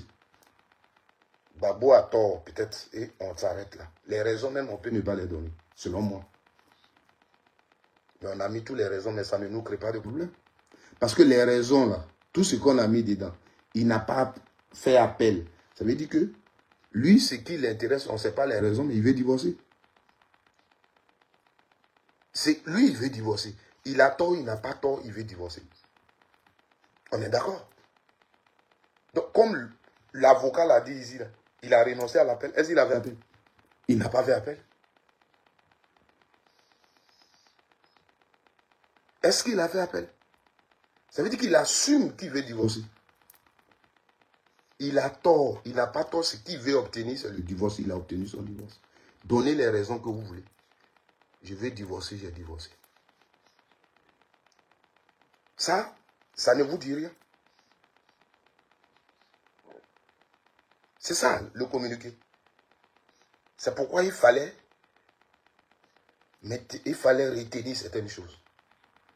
Babo a tort, peut-être, et on s'arrête là. Les raisons même, on peut ne pas les donner, selon moi. Mais on a mis toutes les raisons, mais ça ne nous crée pas de problème. Parce que les raisons, là, tout ce qu'on a mis dedans, il n'a pas fait appel. Ça veut dire que lui, ce qui l'intéresse, on ne sait pas les raisons, mais il veut divorcer. Lui, il veut divorcer. Il a tort, il n'a pas tort, il veut divorcer. On est d'accord? Donc, comme l'avocat l'a dit ici, là, il a renoncé à l'appel. Est-ce qu'il avait appel? Il n'a pas fait appel. Est-ce qu'il a fait appel? Ça veut dire qu'il assume qu'il veut divorcer. Il a tort, il n'a pas tort. Ce qu'il veut obtenir, c'est le divorce. Il a obtenu son divorce. Donnez les raisons que vous voulez. Je veux divorcer, j'ai divorcé. Ça ne vous dit rien. C'est ça, le communiqué. C'est pourquoi il fallait retenir certaines choses.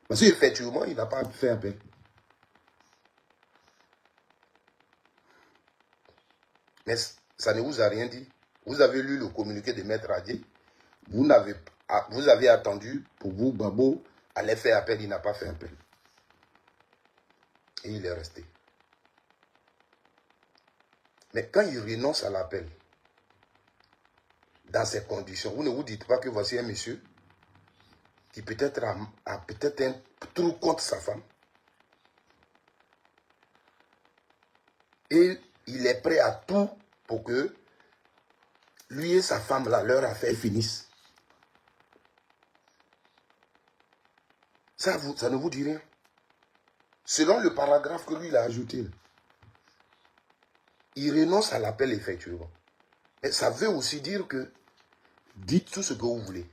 Parce qu'effectivement, il n'a pas fait appel. Mais ça ne vous a rien dit. Vous avez lu le communiqué de Maître Adié. Vous avez attendu pour vous, Babo allait faire appel. Il n'a pas fait appel. Et il est resté. Mais quand il renonce à l'appel, dans ces conditions, vous ne vous dites pas que voici un monsieur qui peut-être a peut-être un trou contre sa femme. Et il est prêt à tout pour que lui et sa femme, là, leur affaire finisse. Ça ne vous dit rien. Selon le paragraphe que lui il a ajouté, là, il renonce à l'appel effectivement. Mais ça veut aussi dire que dites tout ce que vous voulez.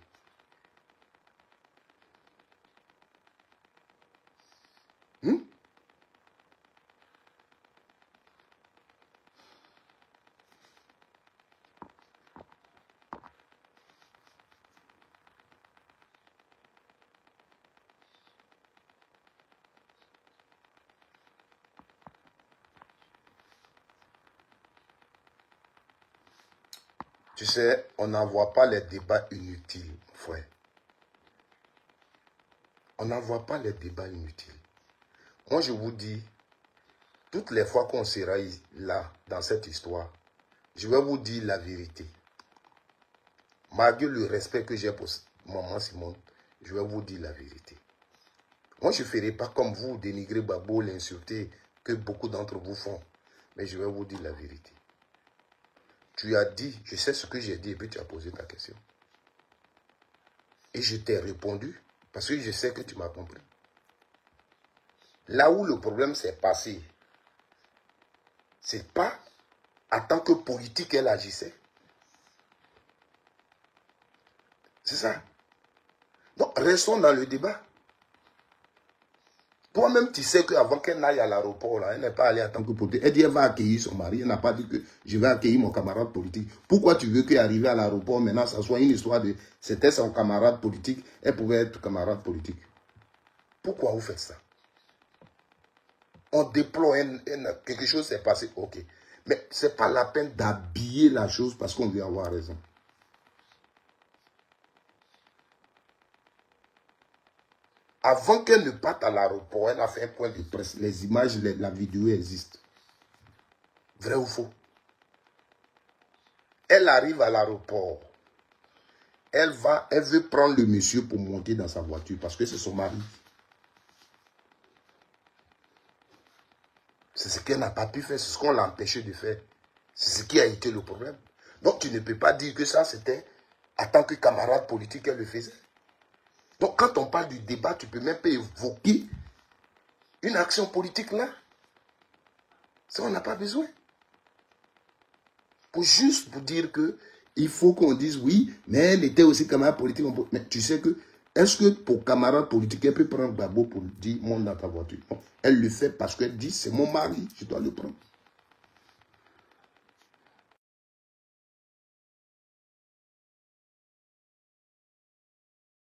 Tu sais, on n'envoie pas les débats inutiles, frère. On n'envoie pas les débats inutiles. Moi, je vous dis, toutes les fois qu'on sera là, dans cette histoire, je vais vous dire la vérité. Malgré le respect que j'ai pour maman Simone, je vais vous dire la vérité. Moi, je ne ferai pas comme vous, dénigrer Babo, l'insulter, que beaucoup d'entre vous font. Mais je vais vous dire la vérité. Tu as dit, je sais ce que j'ai dit, et puis tu as posé ta question. Et je t'ai répondu, parce que je sais que tu m'as compris. Là où le problème s'est passé, c'est pas en tant que politique elle agissait. C'est ça. Donc, restons dans le débat. Toi-même, tu sais qu'avant qu'elle n'aille à l'aéroport, elle n'est pas allée en tant que politique. Elle dit qu'elle va accueillir son mari. Elle n'a pas dit que je vais accueillir mon camarade politique. Pourquoi tu veux qu'arriver à l'aéroport, maintenant, ça soit une histoire de... C'était son camarade politique, elle pouvait être camarade politique. Pourquoi vous faites ça? On déploie quelque chose s'est passé, ok. Mais ce n'est pas la peine d'habiller la chose parce qu'on veut avoir raison. Avant qu'elle ne parte à l'aéroport, elle a fait un point de presse. Les images, la vidéo existent. Vrai ou faux? Elle arrive à l'aéroport. Elle veut prendre le monsieur pour monter dans sa voiture parce que c'est son mari. C'est ce qu'elle n'a pas pu faire, c'est ce qu'on l'a empêché de faire. C'est ce qui a été le problème. Donc tu ne peux pas dire que ça c'était en tant que camarade politique qu'elle le faisait. Donc quand on parle du débat, tu ne peux même pas évoquer une action politique là. Ça, on n'a pas besoin. Juste pour dire que il faut qu'on dise oui, mais elle était aussi camarade politique. Mais tu sais que, est-ce que pour camarade politique, elle peut prendre Babo pour dire monte dans ta voiture? Non. Elle le fait parce qu'elle dit c'est mon mari, je dois le prendre.